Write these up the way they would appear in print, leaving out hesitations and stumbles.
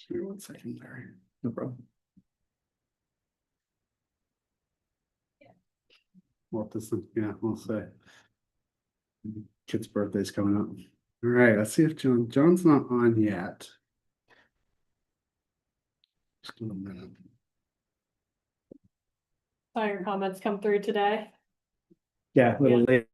Give me 1 second, Larry. No problem. Well, this is, yeah, we'll say. Kid's birthday's coming up. All right, let's see if John's not on yet. Just give him a minute. Saw your comments come through today. Yeah, a little Yeah. late.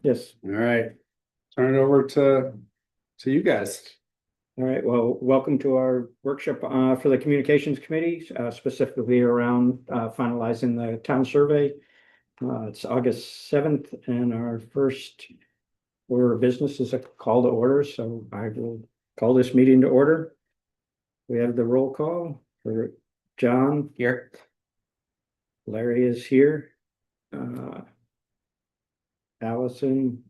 Yes. All right, turn it over to you guys. All right, well, welcome to our workshop for the Communications Committee, specifically around finalizing the town survey. It's August 7th, and our first order of business is a call to order, so I will call this meeting to order. We have the roll call for John. Here. Larry is here. Allison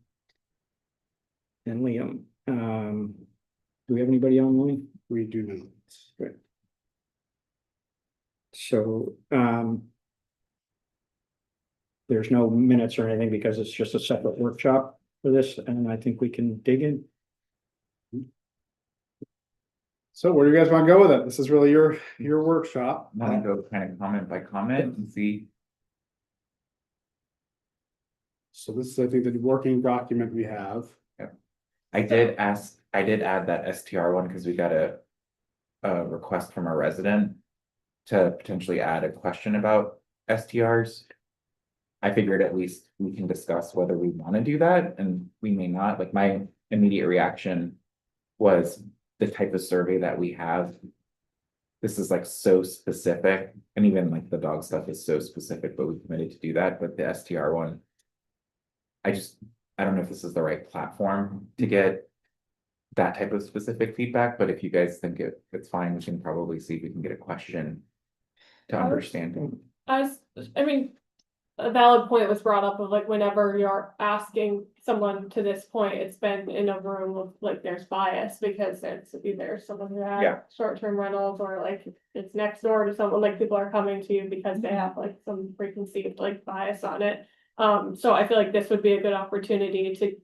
and Liam. Do we have anybody online? We do know. Right. So, there's no minutes or anything because it's just a separate workshop for this, and I think we can dig in. So where do you guys want to go with it? This is really your workshop. Want to go kind of comment by comment and see? So this is, I think, the working document we have. I did add that STR one because we got a request from a resident to potentially add a question about STRs. I figured at least we can discuss whether we want to do that, and we may not. Like, my immediate reaction was the type of survey that we have. This is like so specific, and even like the dog stuff is so specific, but we committed to do that. But the STR one, I don't know if this is the right platform to get that type of specific feedback, but if you guys think it's fine, we can probably see if we can get a question to I would- understand. I mean, a valid point was brought up of like whenever you're asking someone to this point, it's been in a room of like there's bias because it's either someone who Yeah. had short-term rentals or like it's next door to someone, like people are coming to you because they have like some preconceived like bias on it. So I feel like this would be a good opportunity to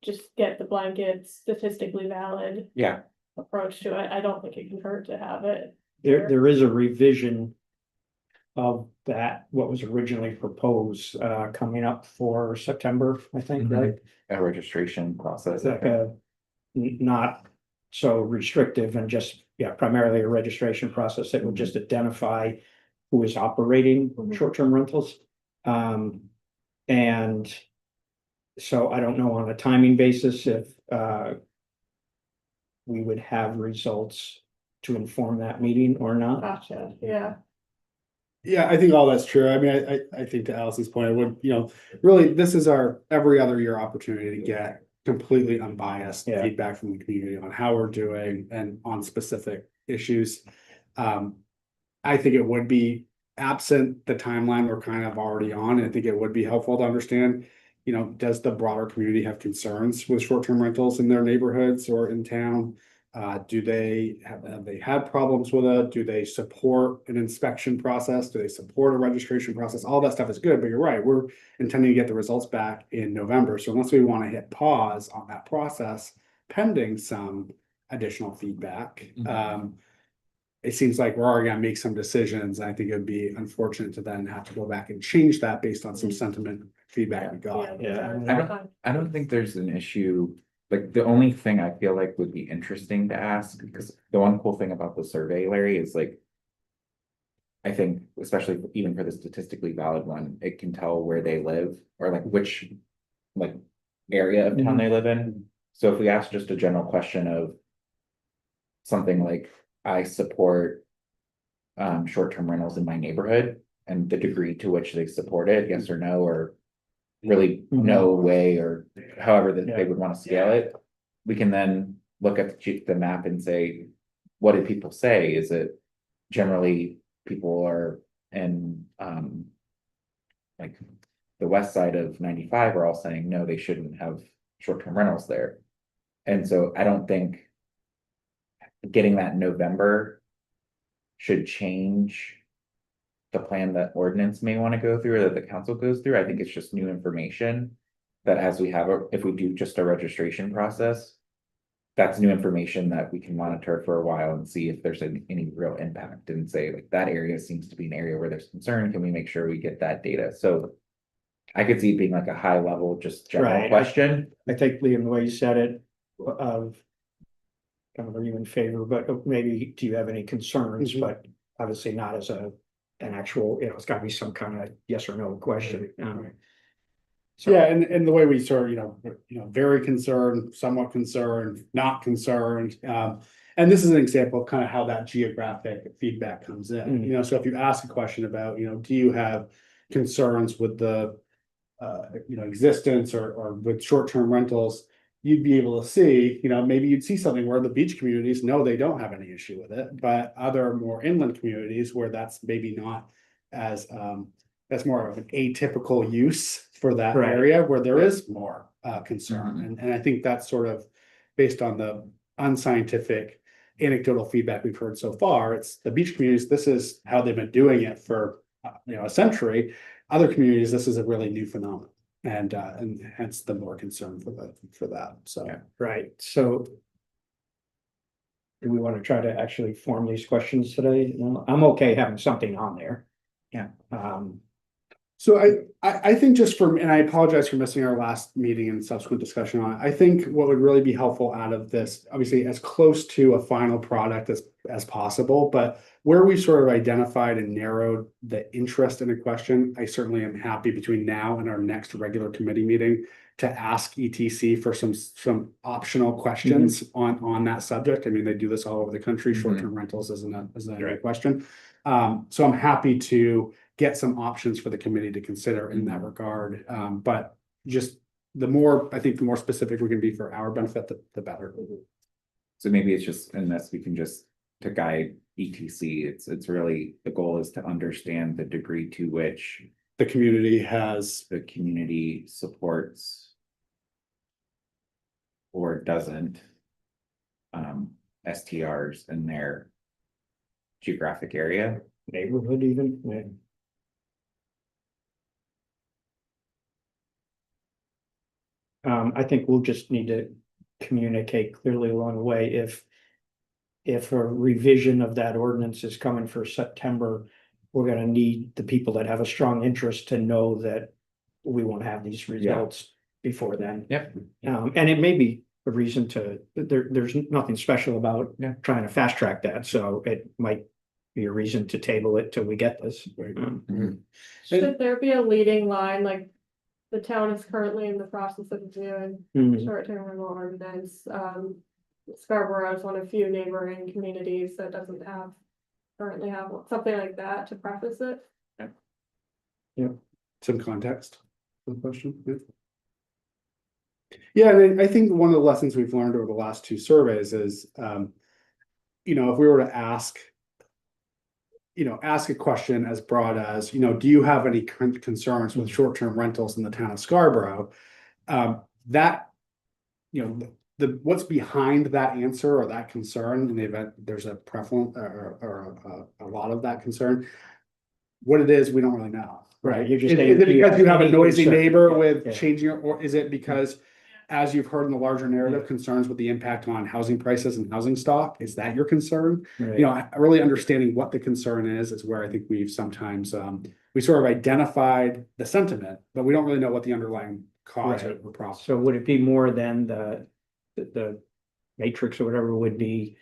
just get the blanket statistically valid Yeah, approach to it. I don't think it can hurt to have it. There is a revision of that, what was originally proposed, coming up for September, I think, Mhm. right? a registration process. It's like not so restrictive and just, yeah, primarily a registration process that would just identify who is operating Mhm. short-term rentals. And so I don't know on a timing basis if, we would have results to inform that meeting or not. Gotcha, yeah. Yeah, I think all that's true. I mean, I think to Allison's point, I would, really, this is our every other year opportunity to get completely unbiased Yeah. feedback from the community on how we're doing and on specific issues. I think it would be absent the timeline we're kind of already on. I think it would be helpful to understand, does the broader community have concerns with short-term rentals in their neighborhoods or in town? Do they have they had problems with it? Do they support an inspection process? Do they support a registration process? All that stuff is good, but you're right, we're intending to get the results back in November. So unless we want to hit pause on that process pending some additional feedback, Mhm. it seems like we're already gonna make some decisions. I think it'd be unfortunate to then have to go back and change that based on some sentiment feedback we got. I don't think there's an issue, like, the only thing I feel like would be interesting to ask, because the one cool thing about the survey, Larry, is like. I think, especially even for the statistically valid one, it can tell where they live, or like which, like, area of town they live in. So if we ask just a general question of. Something like, I support. Short-term rentals in my neighborhood, and the degree to which they support it, yes or no, or. Really no way, or however that they would want to scale it. We can then look at the map and say, what did people say? Is it generally people are in, like. The west side of 95 are all saying, no, they shouldn't have short-term rentals there. And so I don't think. Getting that in November. Should change. The plan that ordinance may want to go through, or that the council goes through. I think it's just new information. That as we have, if we do just a registration process. That's new information that we can monitor for a while and see if there's any real impact, and say like that area seems to be an area where there's concern. Can we make sure we get that data? So. I could see it being like a high level, just general Right. question. I think Liam, the way you said it, of. Kind of, are you in favor, but maybe do you have any concerns, Mhm. but obviously not as an actual, it's gotta be some kind of yes or no question. So- Yeah, and the way we sort of, very concerned, somewhat concerned, not concerned. And this is an example of kind of how that geographic feedback comes in, Mm. so if you ask a question about, do you have concerns with the. Existence or with short-term rentals, you'd be able to see, maybe you'd see something where the beach communities, no, they don't have any issue with it, but other more inland communities where that's maybe not as, that's more of an atypical use for that Right. area where there is more concern. Mhm. And I think that's sort of based on the unscientific anecdotal feedback we've heard so far. It's the beach communities, this is how they've been doing it for, a century. Other communities, this is a really new phenomenon. And hence the more concern for that, so. Yeah. Right, so. Do we want to try to actually form these questions today? I'm okay having something on there. Yeah. So I think just from, and I apologize for missing our last meeting and subsequent discussion on it. I think what would really be helpful out of this, obviously as close to a final product as possible, but where we sort of identified and narrowed the interest in a question, I certainly am happy between now and our next regular committee meeting to ask ETC for some optional questions on that subject. I mean, they do this all over the country. Short-term rentals isn't a question. So I'm happy to get some options for the committee to consider in that regard. But just the more, I think the more specific we can be for our benefit, the better. So maybe it's just in this, we can just to guide ETC, it's really, the goal is to understand the degree to which The community has, the community supports. Or doesn't. STRs in their geographic area. Neighborhood even, yeah. I think we'll just need to communicate clearly along the way if a revision of that ordinance is coming for September, we're gonna need the people that have a strong interest to know that we won't have these results before then. Yep. And it may be a reason to, there's nothing special about Yeah. trying to fast track that, so it might be a reason to table it till we get this. Should there be a leading line, like the town is currently in the process of doing Mhm. short-term rental ordinance, Scarborough is one of few neighboring communities that doesn't currently have something like that to preface it. some context for the question. Yeah. Yeah, and I think one of the lessons we've learned over the last two surveys is, if we were to ask a question as broad as, do you have any concerns with short-term rentals in the town of Scarborough? That, what's behind that answer or that concern in the event there's a prevalent or a lot of that concern. What it is, we don't really know, right? Right, you're just Is saying, it do you because have you have a any noisy concern? neighbor Yeah. with Yeah. changing, or is it because, as you've heard in the larger narrative, concerns with the impact on housing prices and housing stock? Is that your concern? Right. Really understanding what the concern is where I think we've sometimes, we sort of identified the sentiment, but we don't really know what the underlying cause Right. or problem. So would it be more than the matrix or whatever would be,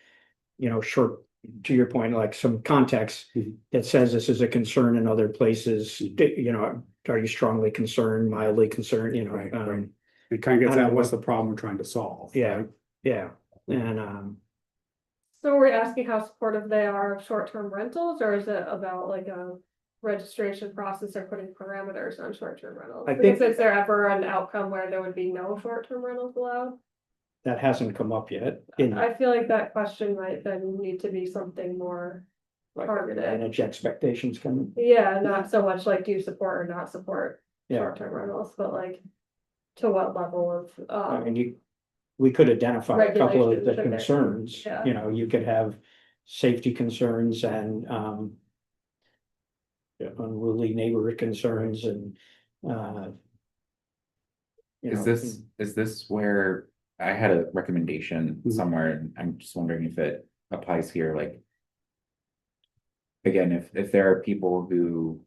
short, to your point, like some context Mhm. that says this is a concern in other places, are you strongly concerned, mildly concerned, Right, right. It kind of gets I don't at know what's the what- problem we're trying to solve. Yeah. right? Yeah, and, So we're asking how supportive they are of short-term rentals, or is it about like a registration process or putting parameters on short-term rentals? I Because think- is there ever an outcome where there would be no short-term rentals allowed? that hasn't come up yet. In I feel like that question might then need to be something more targeted. manage expectations coming, Yeah, not so much like do you support or not support yeah, short-term rentals, but like to what level of, I mean, we could identify a couple of the Regulations, okay. concerns, Yeah. you could have safety concerns and, unruly neighborhood concerns and, Is this where I had a recommendation Mhm. somewhere and I'm just wondering if it applies here, like. Again, if there are people who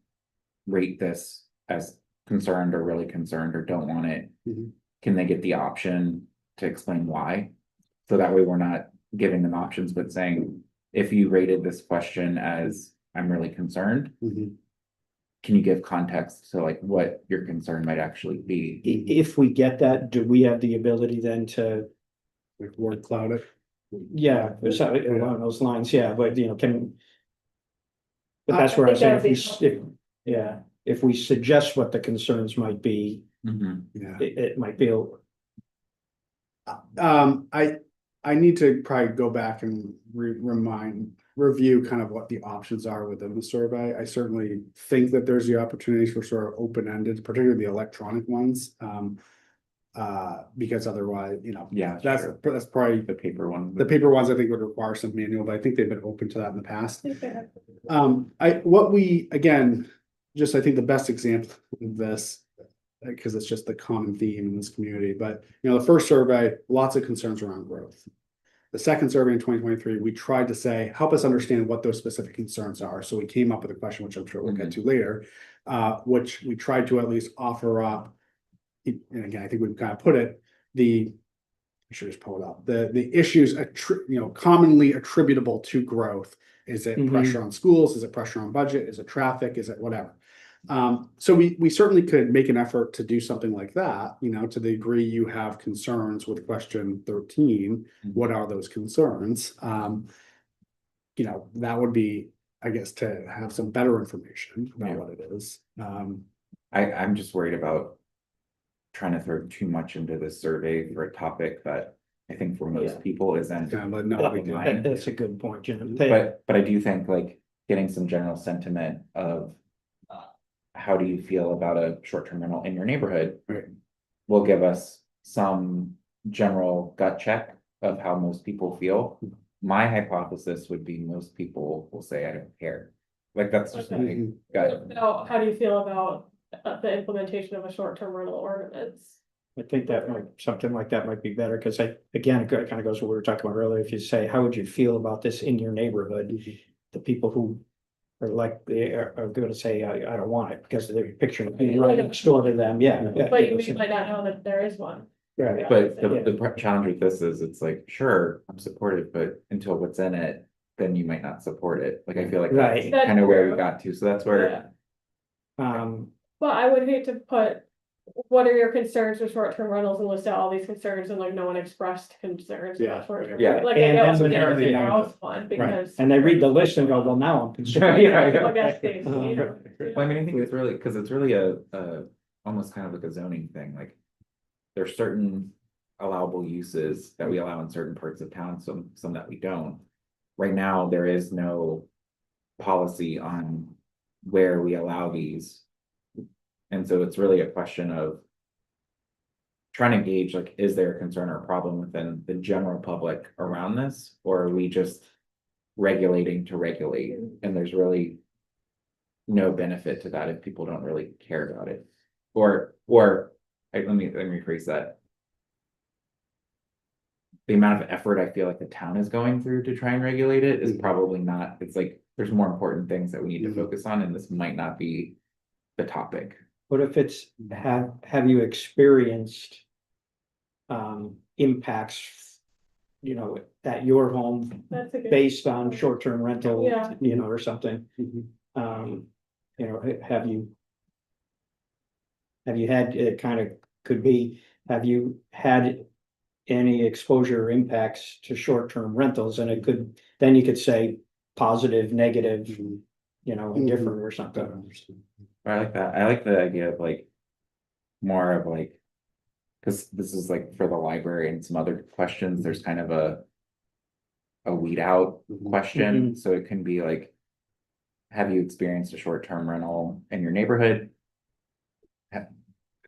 rate this as concerned or really concerned or don't want it. Mhm. Can they get the option to explain why? So that way we're not giving them options, but saying, if you rated this question as I'm really concerned. Mhm. Can you give context to like what your concern might actually be? if we get that, do we have the ability then to, Like word cloud it. yeah, so along those lines, yeah, but can. But I that's where I think say, that'd if we suggest what the concerns might be, Mhm. Yeah. it might be. I need to probably go back and review kind of what the options are within the survey. I certainly think that there's the opportunities for sort of open-ended, particularly the electronic ones. Because otherwise, Yeah, that's sure. probably, The paper one. the paper ones I think would require some manual, but I think they've been open to that in the past. Okay. Again, just I think the best example of this, because it's just the common theme in this community, but the first survey, lots of concerns around growth. The second survey in 2023, we tried to say, help us understand what those specific concerns are. So we came up with a question, which I'm sure we'll get to later, which we tried to at least offer up. And again, I think we've kind of put it, I should just pull it up, the issues, commonly attributable to growth. Is it Mhm. pressure on schools? Is it pressure on budget? Is it traffic? Is it whatever? So we certainly could make an effort to do something like that, to the degree you have concerns with question 13, what are those concerns? That would be, I guess, to have some better information about Yeah. what it is. I'm just worried about. Trying to throw too much into this survey for a topic that I think for most Yeah. people isn't. Kind of a no big deal. That's a good point, Jim. But I do think like getting some general sentiment of. How do you feel about a short-term rental in your neighborhood? Right. Will give us some general gut check of how most people feel. My hypothesis would be most people will say, I don't care. Like, that's just my Okay. gut. Now, how do you feel about the implementation of a short-term rental ordinance? I think that might, something like that might be better, because again, it kind of goes to what we were talking about earlier. If you say, how would you feel about this in your neighborhood? The people who are like, they are gonna say, I don't want it, because they're picturing being right next door to them, yeah. But you might not know that there is one. Right. But Yeah. the challenge with this is, it's like, sure, I'm supportive, but until what's in it, then you might not support it. Like, I feel like that's Right. kind of where we That's got to, so that's Yeah. where. But I would hate to put, what are your concerns with short-term rentals and list out all these concerns and like no one expressed concerns Yeah. about short-term. Yeah. Like I And know then it's when gonna be everything- house one because. And they read the list and go, well, now I'm concerned. Yeah. I guess they, you know, Well, I mean, I think it's really, because it's really a, almost kind of like a zoning thing, like. There's certain allowable uses that we allow in certain parts of town, some that we don't. Right now, there is no policy on where we allow these. And so it's really a question of. Trying to gauge, like, is there a concern or a problem within the general public around this, or are we just regulating to regulate, and there's really. No benefit to that if people don't really care about it, or, let me rephrase that. The amount of effort I feel like the town is going through to try and regulate it is probably not, it's like, there's more important things that we need to Mhm. focus on, and this might not be the topic. What if it's, have you experienced impacts, at your home That's a good. based on short-term rental, Yeah. or something? Have you had, it kind of could be, have you had any exposure or impacts to short-term rentals? And it could, then you could say positive, negative, indifferent or something. I like that, I like the idea of like. More of like. Cause this is like for the library and some other questions, there's kind of a. A weed out question, so it can be like. Have you experienced a short-term rental in your neighborhood?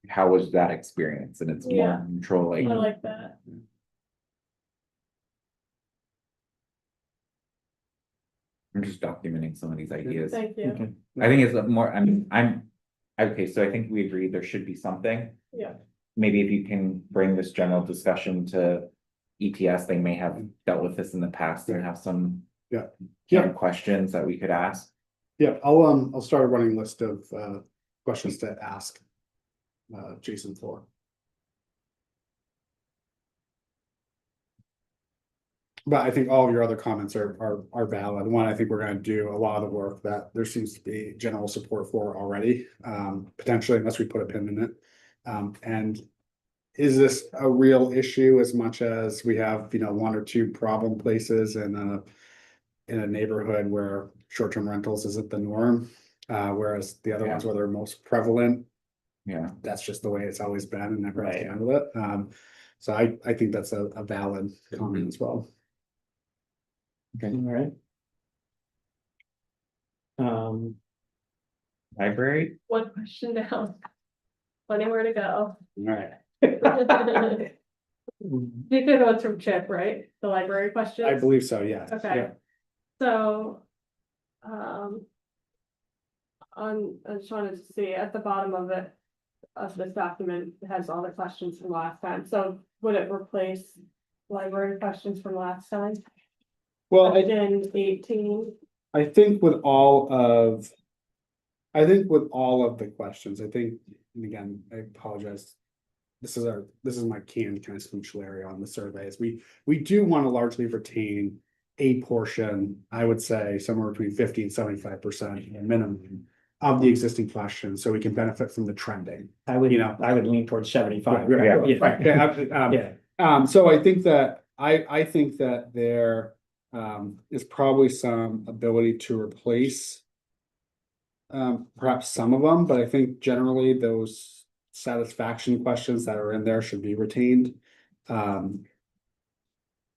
How was that experience? And it's Yeah. more neutral, I like, like that. I'm just documenting some of these ideas. I Thank you. Okay. think it's more, okay, so I think we agree there should be something. Yeah. Maybe if you can bring this general discussion to ETS, they may have dealt with this in the past and have some. Yeah. canned questions that we could ask. Yeah, I'll start a running list of questions to ask Jason for. But I think all of your other comments are valid. One, I think we're gonna do a lot of the work that there seems to be general support for already, potentially unless we put a pin in it. And is this a real issue as much as we have, one or two problem places in a neighborhood where short-term rentals isn't the norm? Whereas the other ones where they're most prevalent, Yeah, that's just the way it's always been and never Right. handled it. So I think that's a valid comment as well. All right. library, One question down. Plenty where to go. All right. You could go from Chip, right? The library questions? I believe so, yeah. Okay. So. I just wanted to see at the bottom of it. Of this document, it has all the questions from last time, so would it replace library questions from last time? Well, Question 18, I think with all of. I think with all of the questions, and again, I apologize. This is my canned kind of speech Larry on the surveys. We do want to largely retain a portion, I would say somewhere between 50 and 75% minimum of the existing questions, so we can benefit from the trending. I would lean towards 75. Right, Yeah. right. Yeah. So I think that I think that there is probably some ability to replace perhaps some of them, but I think generally those satisfaction questions that are in there should be retained.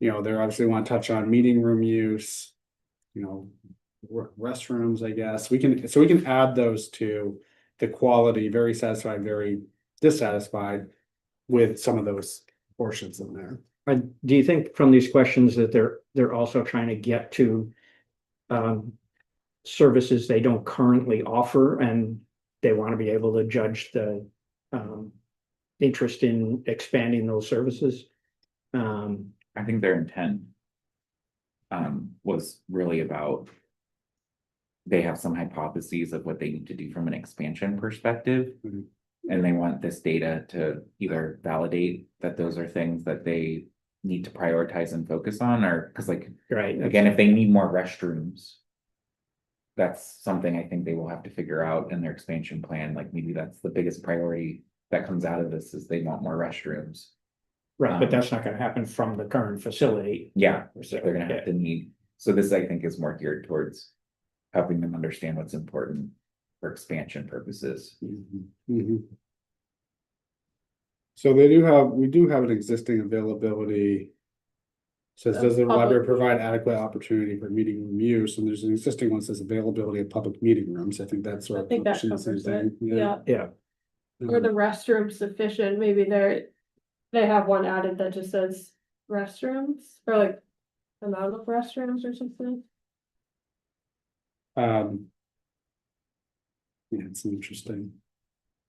You know, they obviously want to touch on meeting room use. You know, restrooms, I guess, we can add those to the quality, very satisfied, very dissatisfied. With some of those portions in there. Do you think from these questions that they're also trying to get to services they don't currently offer, and they want to be able to judge the interest in expanding those services? I think their intent was really about they have some hypotheses of what they need to do from an expansion perspective. Mhm. And they want this data to either validate that those are things that they need to prioritize and focus on, or because like, Right. again, if they need more restrooms. That's something I think they will have to figure out in their expansion plan, like maybe that's the biggest priority that comes out of this is they want more restrooms. Right, but that's not gonna happen from the current facility. Yeah, So, they're gonna yeah. have to need, so this I think is more geared towards helping them understand what's important for expansion purposes. So we do have an existing availability. Says, does the Public library provide meeting. adequate opportunity for meeting room use? And there's an existing one that says availability of public meeting rooms. I think that's sort I of. think that pushing the same covers it, thing. yeah, Yeah, or the restroom sufficient, maybe they have one added that just says restrooms, or like amount of restrooms or something. Yeah, it's interesting.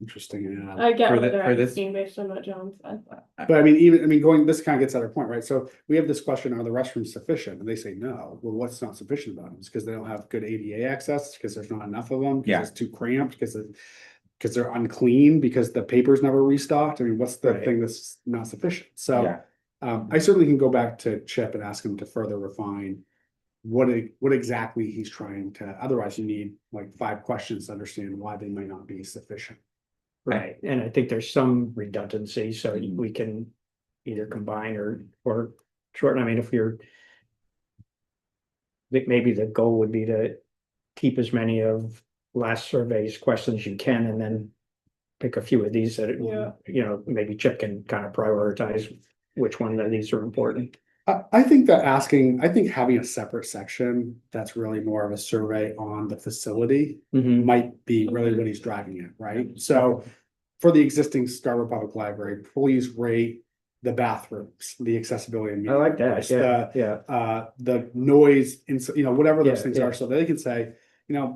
Ad. I get For what the- they're for this- asking based on what John said. But going, this kind of gets at our point, right? So we have this question, are the restrooms sufficient? And they say no. Well, what's not sufficient about them? It's because they don't have good ADA access, because there's not enough of them, Yeah. because it's too cramped, because they're unclean, because the paper's never restocked. I mean, what's the Right. thing that's not sufficient? So Yeah, I certainly can go back to Chip and ask him to further refine what exactly he's trying to, otherwise you need like 5 questions to understand why they might not be sufficient. right, and I think there's some redundancy, so Mhm. we can either combine or shorten, I mean, if you're. I think maybe the goal would be to keep as many of last survey's questions you can, and then. Pick a few of these that, Yeah. you know, maybe Chip can kind of prioritize which one of these are important. I think having a separate section that's really more of a survey on the facility might be really what he's driving at, right? So for the existing Scarborough Public Library, please rate the bathrooms, the accessibility. And I like that, the, yeah, the noise, whatever those Yeah, things yeah. are, so they can say,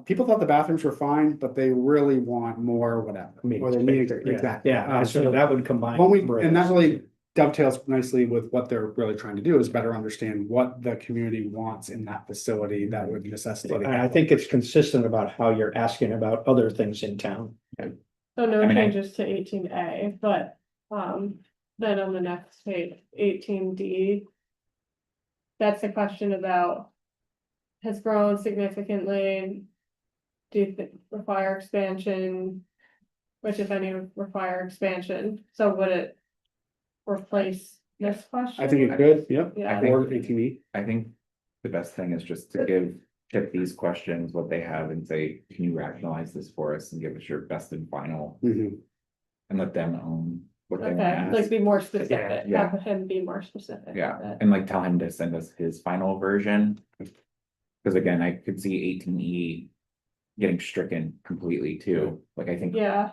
people thought the bathrooms were fine, but they really want more, whatever. Or they need, exactly. Yeah, so that would combine. And that really dovetails nicely with what they're really trying to do, is better understand what the community wants in that facility that would necessitate. And I think it's consistent about how you're asking about other things in town. So no I mean, changes to 18A, but then on the next page, 18D. That's a question about. Has grown significantly. Do you think require expansion? Which if any require expansion, so would it? Replace this question? I think it could, yep. Yeah. Or ATV. I think the best thing is just to give Chip these questions, what they have, and say, can you rationalize this for us and give us your best and final, Mhm. and let them own what they want to Okay, ask. like be more specific, Yeah. have him be more specific. Yeah, and like tell him to send us his final version. Cause again, I could see 18E getting stricken completely too. Like I think Yeah,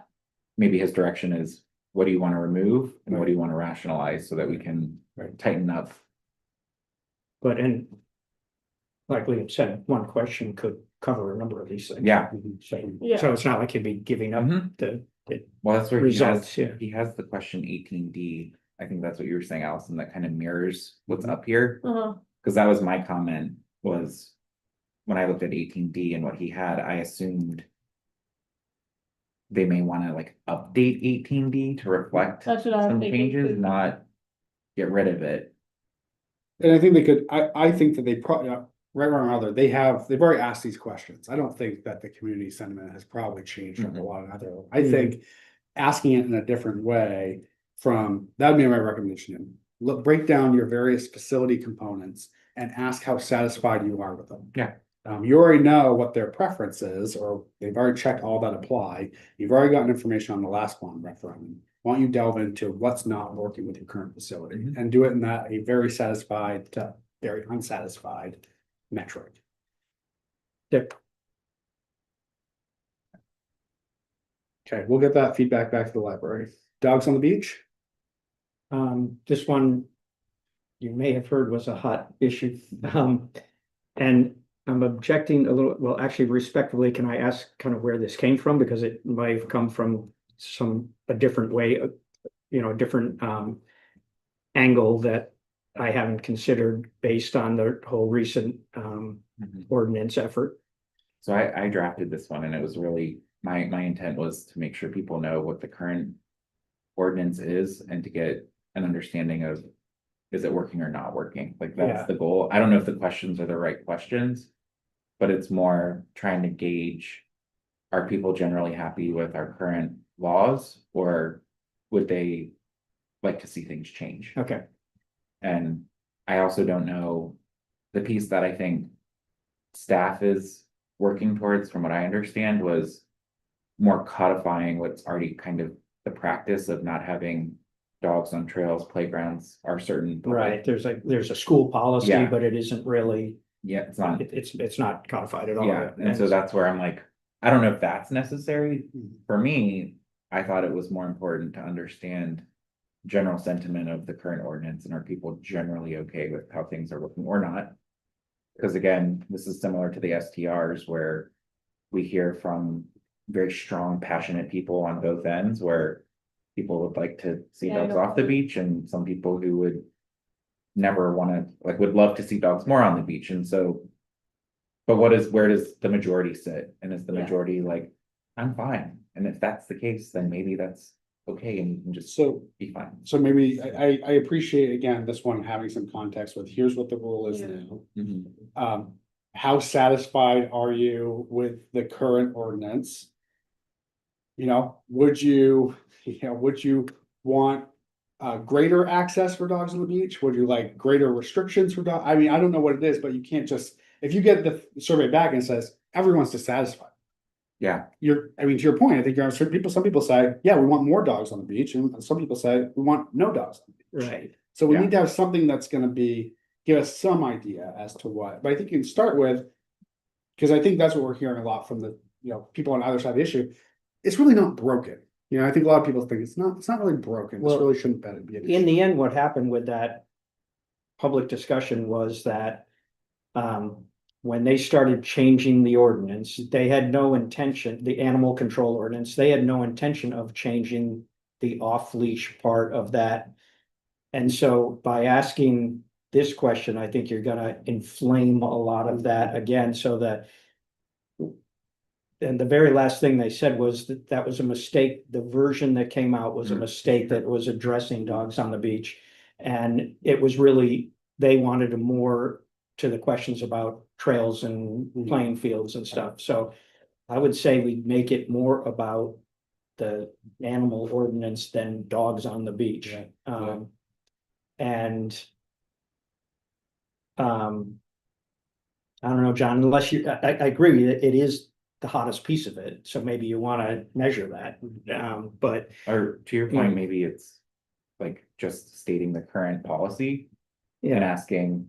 maybe his direction is, what do you want to remove and what do you want to rationalize so that we can tighten up? But like Liam said, one question could cover a number of these things. Yeah. Yeah. So it's not like you'd be giving up Mhm. the Well, that's where results, yeah. he has the question 18D. I think that's what you were saying, Allison, that kind of mirrors what's up here. uh-huh, Cause that was my comment, was when I looked at 18D and what he had, I assumed they may want to like update 18D to reflect that's what I was some thinking. changes, too. not get rid of it. And I think they could, I think that they probably, right or wrong, other, they've already asked these questions. I don't think that the community sentiment has probably changed from a lot of other. I think asking it in a different way that'd be my recommendation. Look, break down your various facility components and ask how satisfied you are with them. Yeah. You already know what their preference is, or they've already checked all that apply. You've already gotten information on the last one referendum. why don't you delve into what's not working with your current facility Mhm. and do it in that a very satisfied to very unsatisfied metric. Yep. Okay, we'll get that feedback back to the library. Dogs on the beach? This one you may have heard was a hot issue. And I'm objecting a little, well, actually respectfully, can I ask kind of where this came from? Because it might have come from a different way, a different angle that I haven't considered based on the whole recent Mhm. ordinance effort. So I drafted this one and it was really, my intent was to make sure people know what the current ordinance is and to get an understanding of, is it working or not working? Like, Yeah. that's the goal. I don't know if the questions are the right questions, but it's more trying to gauge, are people generally happy with our current laws, or would they like to see things change? Okay, And I also don't know, the piece that I think staff is working towards, from what I understand, was more codifying what's already kind of the practice of not having dogs on trails, playgrounds, are certain. right. There's a school policy, Yeah. but it isn't really, Yeah, it's not, it's not codified at all. yeah, and so that's where I'm like, I don't know if that's necessary. For me, I thought it was more important to understand general sentiment of the current ordinance, and are people generally okay with how things are looking or not? Because again, this is similar to the STRs, where we hear from very strong, passionate people on both ends, where people would like to see Yeah, I dogs know. off the beach, and some people who would never want to, like, would love to see dogs more on the beach. And so, but where does the majority sit? And is the Yeah. majority like, I'm fine? And if that's the case, then maybe that's okay and you can just So, be fine. so maybe I appreciate again, this one having some context with here's what the rule is Yeah. now. Mhm. How satisfied are you with the current ordinance? You know, would you want greater access for dogs on the beach? Would you like greater restrictions for dogs? I mean, I don't know what it is, but you can't just, if you get the survey back and it says everyone's dissatisfied. Yeah, I mean, to your point, I think some people say, yeah, we want more dogs on the beach, and some people say we want no dogs on the beach. Right. So we Yeah. need to have something that's gonna give us some idea as to what, but I think you can start with. Cause I think that's what we're hearing a lot from the, people on either side of the issue. It's really not broken. I think a lot of people think it's not really broken. This Well, really shouldn't be an In issue. the end, what happened with that public discussion was that when they started changing the ordinance, they had no intention, the animal control ordinance, they had no intention of changing the off-leash part of that. And so by asking this question, I think you're gonna inflame a lot of that again, so that and the very last thing they said was that that was a mistake. The version that came out was a mistake that was addressing dogs on the beach. And it was really, they wanted more to the questions about trails and playing fields and stuff. So I would say we make it more about the animal ordinance than dogs on the beach. And I don't know, John, unless I agree, it is the hottest piece of it, so maybe you wanna measure that, but. or to your point, maybe it's like just stating the current policy and Yeah, asking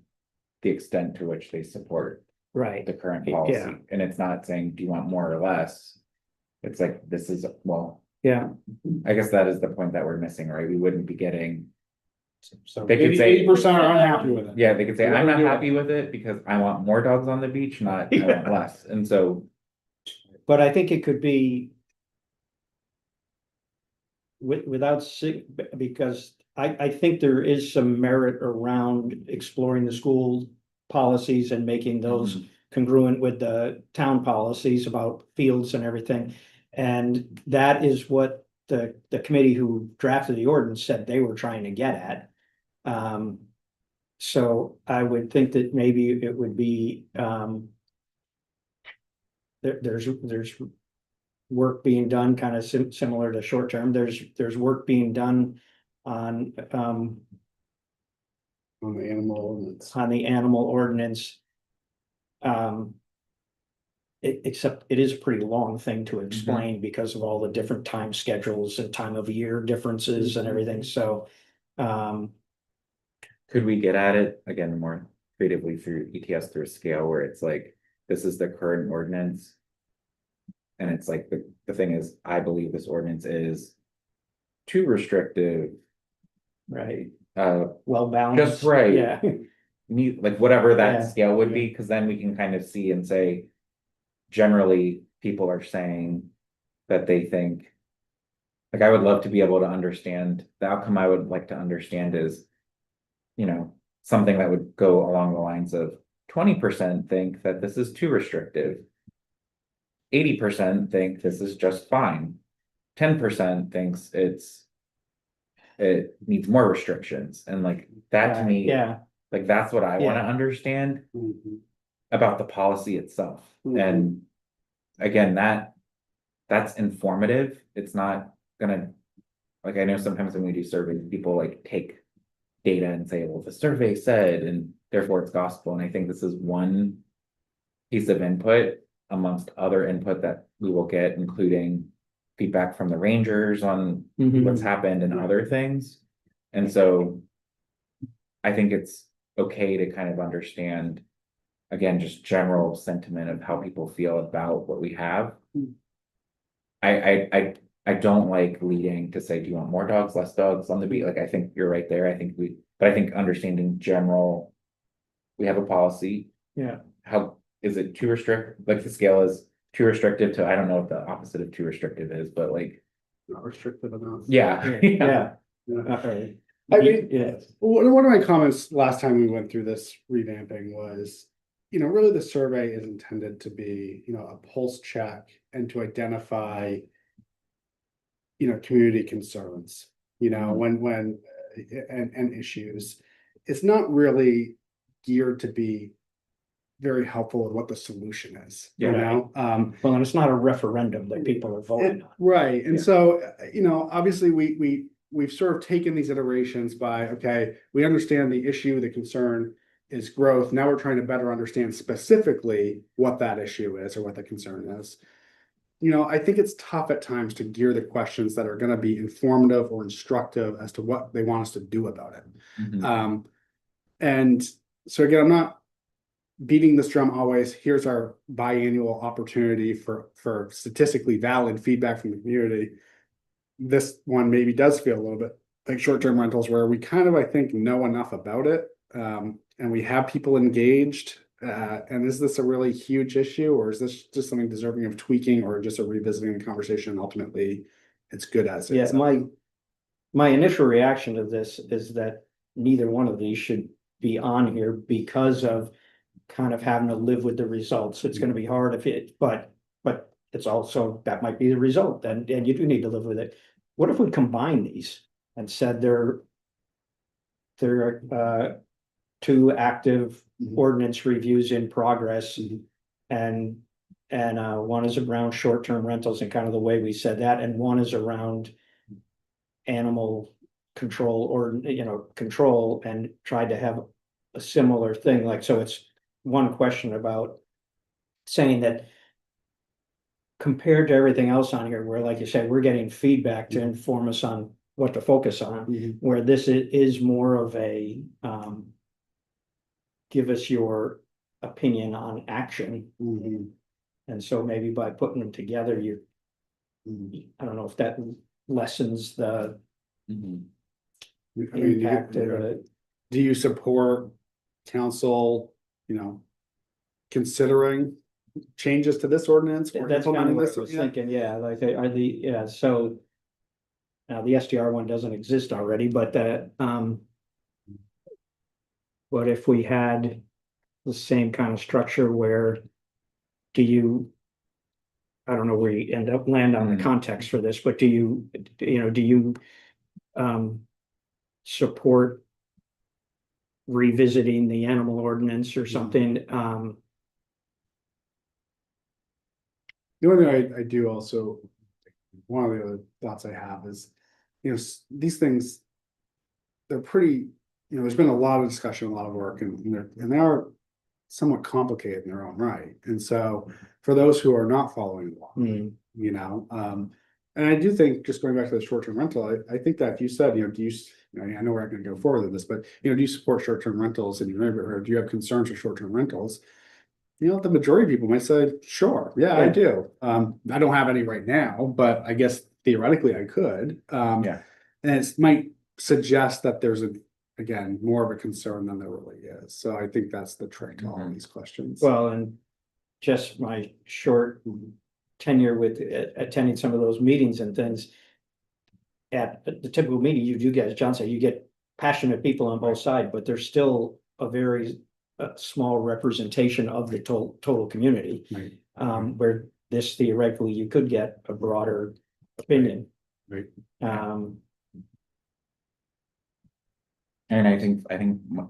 the extent to which they support right, the current Yeah. policy. And it's not saying, do you want more or less? It's like, this is, well, yeah, I guess that is the point that we're missing, right? We wouldn't be getting, So They could say- 80% are unhappy with it. yeah, they could say, We I'm wanna not do it. happy with it because I want more dogs on the beach, not I want Yeah. less. And so, but I think it could be. Without because I think there is some merit around exploring the school policies and making those congruent with the town policies about fields and everything. And that is what the committee who drafted the ordinance said they were trying to get at. So I would think that maybe it would be, there's work being done, kind of similar to short term, there's work being done on, On the animal ordinance. on the animal ordinance. Um, except it is a pretty long thing to explain because of all the different time schedules and time of year differences and everything, so. Could we get at it again more creatively through ETS through a scale where it's like, this is the current ordinance? And it's like, the thing is, I believe this ordinance is too restrictive, Right, uh, well balanced. Just right. Yeah, like whatever that Yeah, scale would be, because then we can kind of see and say. Generally, people are saying that they think. Like, I would love to be able to understand, the outcome I would like to understand is. Something that would go along the lines of 20% think that this is too restrictive. 80% think this is just fine. 10% thinks it needs more restrictions, and like that to me. yeah, Like, that's what I wanna Yeah. understand Mhm. about the policy itself. Mhm. And again, that's informative. It's not gonna, like, I know sometimes when we do surveys, people like take data and say, well, the survey said, and therefore it's gospel. And I think this is one piece of input amongst other input that we will get, including feedback from the rangers on Mhm. what's happened and other things. And so I think it's okay to kind of understand, again, just general sentiment of how people feel about what we have. I don't like leading to say, do you want more dogs, less dogs on the beat? Like, I think you're right there. But I think understanding general. We have a policy. yeah, How is it too restrict? Like, the scale is too restrictive to, I don't know what the opposite of too restrictive is, but like, Not restrictive enough. yeah. yeah. Yeah. Okay. I mean, Yeah, one of my comments last time we went through this revamping was, really the survey is intended to be, a pulse check and to identify, community concerns, Mhm. and issues. It's not really geared to be very helpful with what the solution is, you Yeah. know? well, and it's not a referendum that people are voting on. Right, and Yeah. so, obviously, we've sort of taken these iterations by, okay, we understand the issue, the concern is growth. Now we're trying to better understand specifically what that issue is or what the concern is. I think it's tough at times to gear the questions that are gonna be informative or instructive as to what they want us to do about it. Mhm. And so again, I'm not beating this drum always. Here's our biannual opportunity for statistically valid feedback from the community. This one maybe does feel a little bit like short-term rentals where we kind of, I think, know enough about it. And we have people engaged. And is this a really huge issue, or is this just something deserving of tweaking, or just a revisiting the conversation? Ultimately, it's good as Yeah, is. my initial reaction to this is that neither one of these should be on here because of kind of having to live with the results. It's gonna be hard but it's also, that might be the result, and you do need to live with it. What if we combine these and said there are two active Mhm. ordinance reviews in progress? Mhm. And one is around short-term rentals and kind of the way we said that, and one is around animal control or, control, and tried to have a similar thing, like, so it's one question about saying that compared to everything else on here, where, like you said, we're getting feedback to inform us on what to focus on, Mhm. where this is more of a, give us your opinion on action. Mhm. And so maybe by putting them together, Mhm. I don't know if that lessens the Mhm. I mean, impact of it. do you support council, considering changes to this ordinance or That's kind of implementing what this? I was Yeah. thinking, yeah, like, so. Now, the SDR one doesn't exist already, but what if we had the same kind of structure where do you, I don't know where you land on the Mhm. context for this, but do you support revisiting the animal ordinance or something? The only thing I do also, one of the other thoughts I have is, these things, they're pretty, there's been a lot of discussion, a lot of work, and they are somewhat complicated in their own right. And so for those who are not following along, Hmm. you know, and I do think, just going back to the short-term rental, I think that if you said, you know, I know we're not gonna go forward with this, but, you know, do you support short-term rentals in your neighborhood? Or do you have concerns with short-term rentals? You know, the majority of people might say, sure, yeah, I Yeah. do. I don't have any right now, but I guess theoretically I could. Yeah. And it might suggest that there's again, more of a concern than there really is. So I think that's the trick to all of Mhm. these questions. Well, and just my short tenure with attending some of those meetings and things. At the typical meeting, you do get, as John said, you get passionate people on both sides, but there's still a very small representation of the total community. Right, Where this theoretically, you could get a broader opinion. right. Um, And I think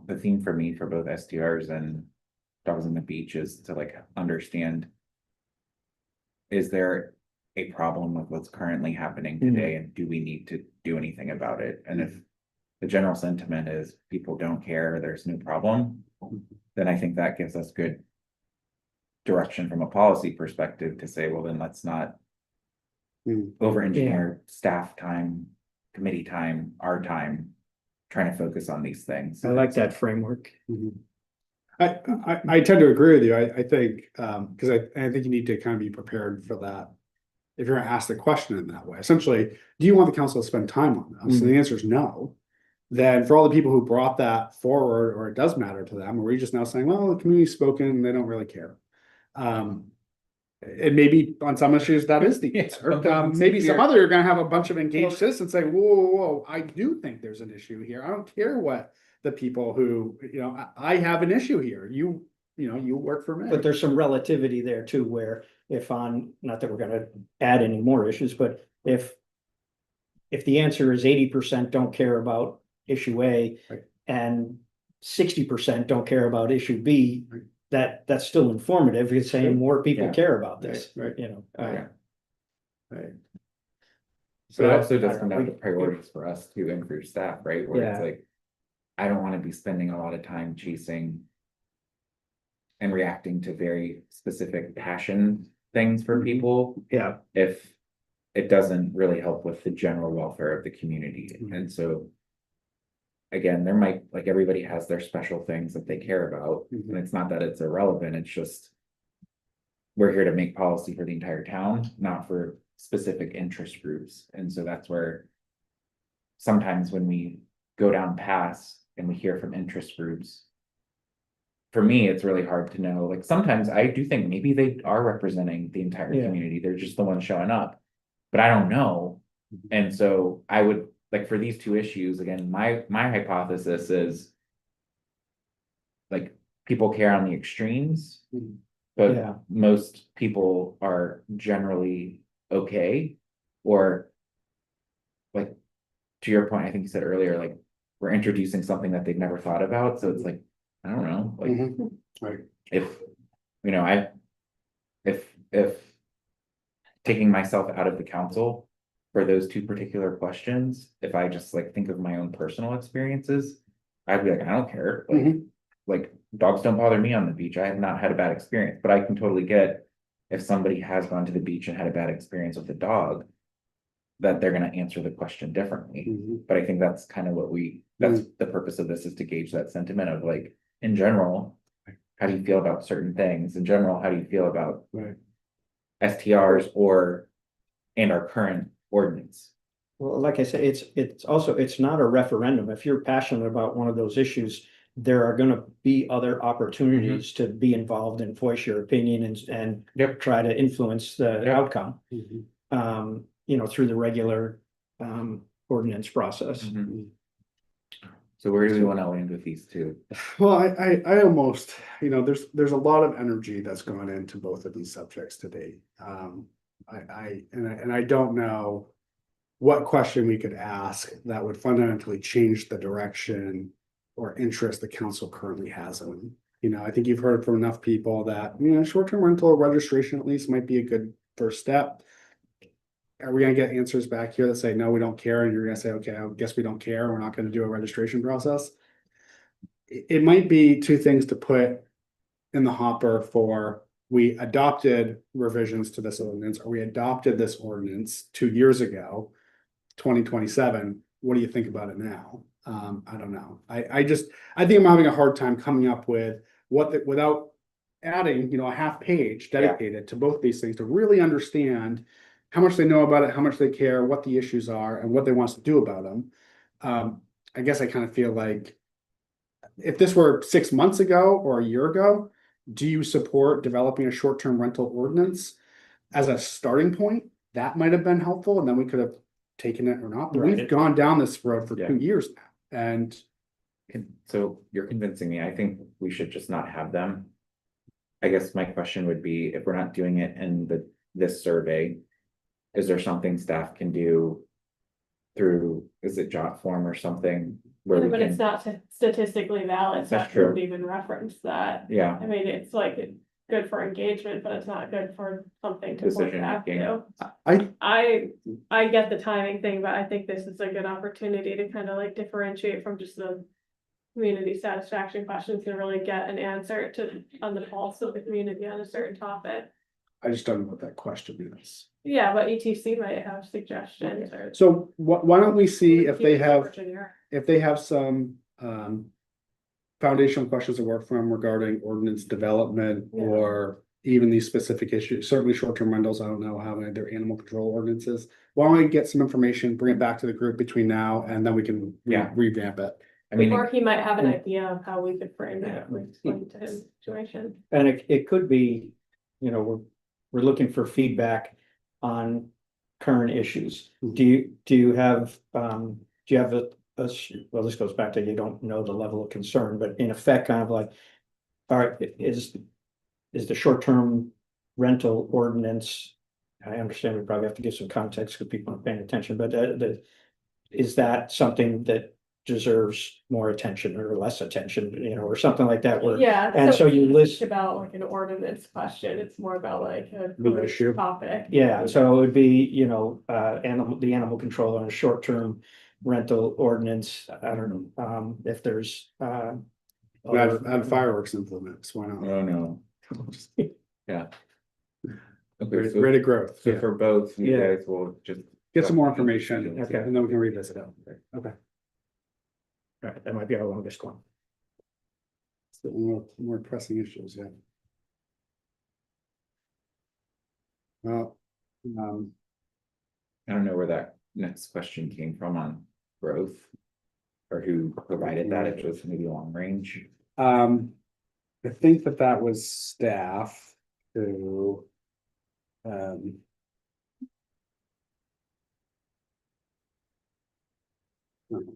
the theme for me for both STRs and Dogs on the Beach is to like understand. Is there a problem with what's currently happening today, and do we need to do anything about it? And if the general sentiment is people don't care, there's no problem, then I think that gives us good direction from a policy perspective to say, well, then let's not Mm. over engineer staff time, committee time, our time, trying to focus on these things. I like that framework. Mhm. I tend to agree with you. I think, because I think you need to kind of be prepared for that. If you're gonna ask the question in that way, essentially, do you want the council to spend time on this? And the answer is no. Then for all the people who brought that forward, or it does matter to them, or we're just now saying, well, the community's spoken, they don't really care. And maybe on some issues, that is the Yeah, answer. sometimes Maybe it's some clear. other, you're gonna have a bunch of engaged citizens say, whoa, I do think there's an issue here. I don't care what the people who, you know, I have an issue here. You know, you work for me. But there's some relativity there too, where if not that we're gonna add any more issues, but if the answer is 80% don't care about issue A Right. and 60% don't care about issue B, Right. that's still informative. It's saying more people Yeah. care about this, Right. you know. Yeah. Right. But it So, also I does don't come know, down to we- priorities for us too, and for staff, right? Where it's Yeah. like, I don't wanna be spending a lot of time chasing. And reacting to very specific passion things for people, Yeah, if it doesn't really help with the general welfare of the community. Mhm. And so. Again, there might, like, everybody has their special things that they care about, Mhm. and it's not that it's irrelevant, it's just. We're here to make policy for the entire town, not for specific interest groups, and so that's where. Sometimes when we go down paths and we hear from interest groups. For me, it's really hard to know, like, sometimes I do think maybe they are representing the entire Yeah. community, they're just the ones showing up. But I don't know, and so I would, like, for these two issues, again, my hypothesis is. Like, people care on the extremes. Mhm. But Yeah. most people are generally okay, or. Like, to your point, I think you said earlier, like, we're introducing something that they've never thought about, so it's like, I don't know, like. Mhm. Right. If, you know, if. Taking myself out of the council for those two particular questions, if I just like think of my own personal experiences. I'd be like, I don't care, like, Mhm. like, dogs don't bother me on the beach, I have not had a bad experience, but I can totally get. If somebody has gone to the beach and had a bad experience with a dog. That they're gonna answer the question differently. Mhm. But I think that's kind of that's the purpose of this, is to gauge that sentiment of like, in general. How do you feel about certain things? In general, how do you feel about Right. STRs and our current ordinance? well, like I said, it's also, it's not a referendum. If you're passionate about one of those issues, there are gonna be other opportunities to be involved and voice your opinion and Yep. try to influence the Yep. outcome. Mhm. You know, through the regular ordinance process. Mhm. So where do we wanna land with these two? Well, I almost, you know, there's a lot of energy that's gone into both of these subjects to date. And I don't know what question we could ask that would fundamentally change the direction or interest the council currently has in them. You know, I think you've heard from enough people that, you know, short-term rental registration at least might be a good first step. Are we gonna get answers back here that say, no, we don't care, and you're gonna say, okay, I guess we don't care, we're not gonna do a registration process? It might be two things to put in the hopper for, we adopted revisions to this ordinance, or we adopted this ordinance 2 years ago, 2027, what do you think about it now? I don't know. I think I'm having a hard time coming up with without adding, a half page dedicated to both these things to really understand how much they know about it, how much they care, what the issues are, and what they want us to do about them. I guess I kind of feel like if this were 6 months ago or a year ago, do you support developing a short-term rental ordinance as a starting point? That might have been helpful, and then we could have taken it or not. But Right. we've gone down this road for Yeah. 2 years now, and So you're convincing me. I think we should just not have them. I guess my question would be, if we're not doing it in this survey, is there something staff can do through, is it jot form or something? Where we But it's can, not statistically valid, so I That's true. wouldn't even reference that. yeah, I mean, it's like good for engagement, but it's not good for something to point Decision back making. to. I get the timing thing, but I think this is a good opportunity to kind of like differentiate from just the community satisfaction questions and really get an answer on the pulse of the community on a certain topic. I just don't know what that question is. Yeah, but ETC might have suggestions or. So why don't we see if they have, Generic. if they have some foundational questions to work from regarding ordinance development Yeah. or even these specific issues, certainly short-term rentals, I don't know how many their animal control ordinances. Why don't we get some information, bring it back to the group between now and then we can Yeah. revamp it. I mean, Or he might have an idea of how we could frame Yeah. it, like explain to his situation. And it could be, we're looking for feedback on current issues. Do you have well, this goes back to, you don't know the level of concern, but in effect, kind of like, all right, is the short-term rental ordinance, I understand we probably have to give some context because people aren't paying attention, but is that something that deserves more attention or less attention, or something like that, where Yeah. and so you it's list- about like an ordinance question, it's more about like a The issue. topic. Yeah, so it would be, the animal control on a short-term rental ordinance. I don't know, if there's, Add fireworks implements, why not? oh no, yeah. Okay, Rate so, rate of growth, so yeah. for both, you Yeah. guys will just. Get some more information, Okay. and then we can revisit it. Okay. right, that might be our longest one. So more pressing issues, yeah. Well, I don't know where that next question came from on growth. Or who provided that, it was maybe long range. I think that was staff who. I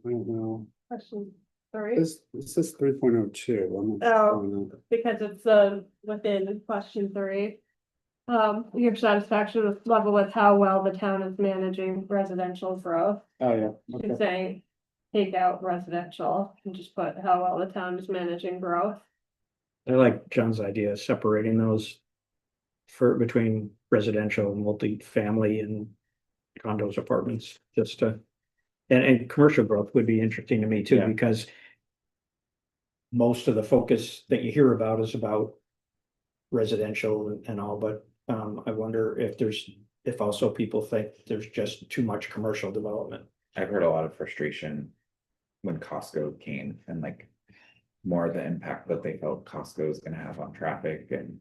don't know, Question, sorry, this is 3.02. Oh. because it's within question 3. Your satisfaction level with how well the town is managing residential growth. Oh, yeah, You okay. can say, take out residential and just put how well the town is managing growth. I like John's idea of separating those between residential and multifamily and condos, apartments, just to, and commercial growth would be interesting to me too, Yeah. because most of the focus that you hear about is about residential and all, but I wonder if also people think there's just too much commercial development. I've heard a lot of frustration when Costco came and like more of the impact that they felt Costco is gonna have on traffic, and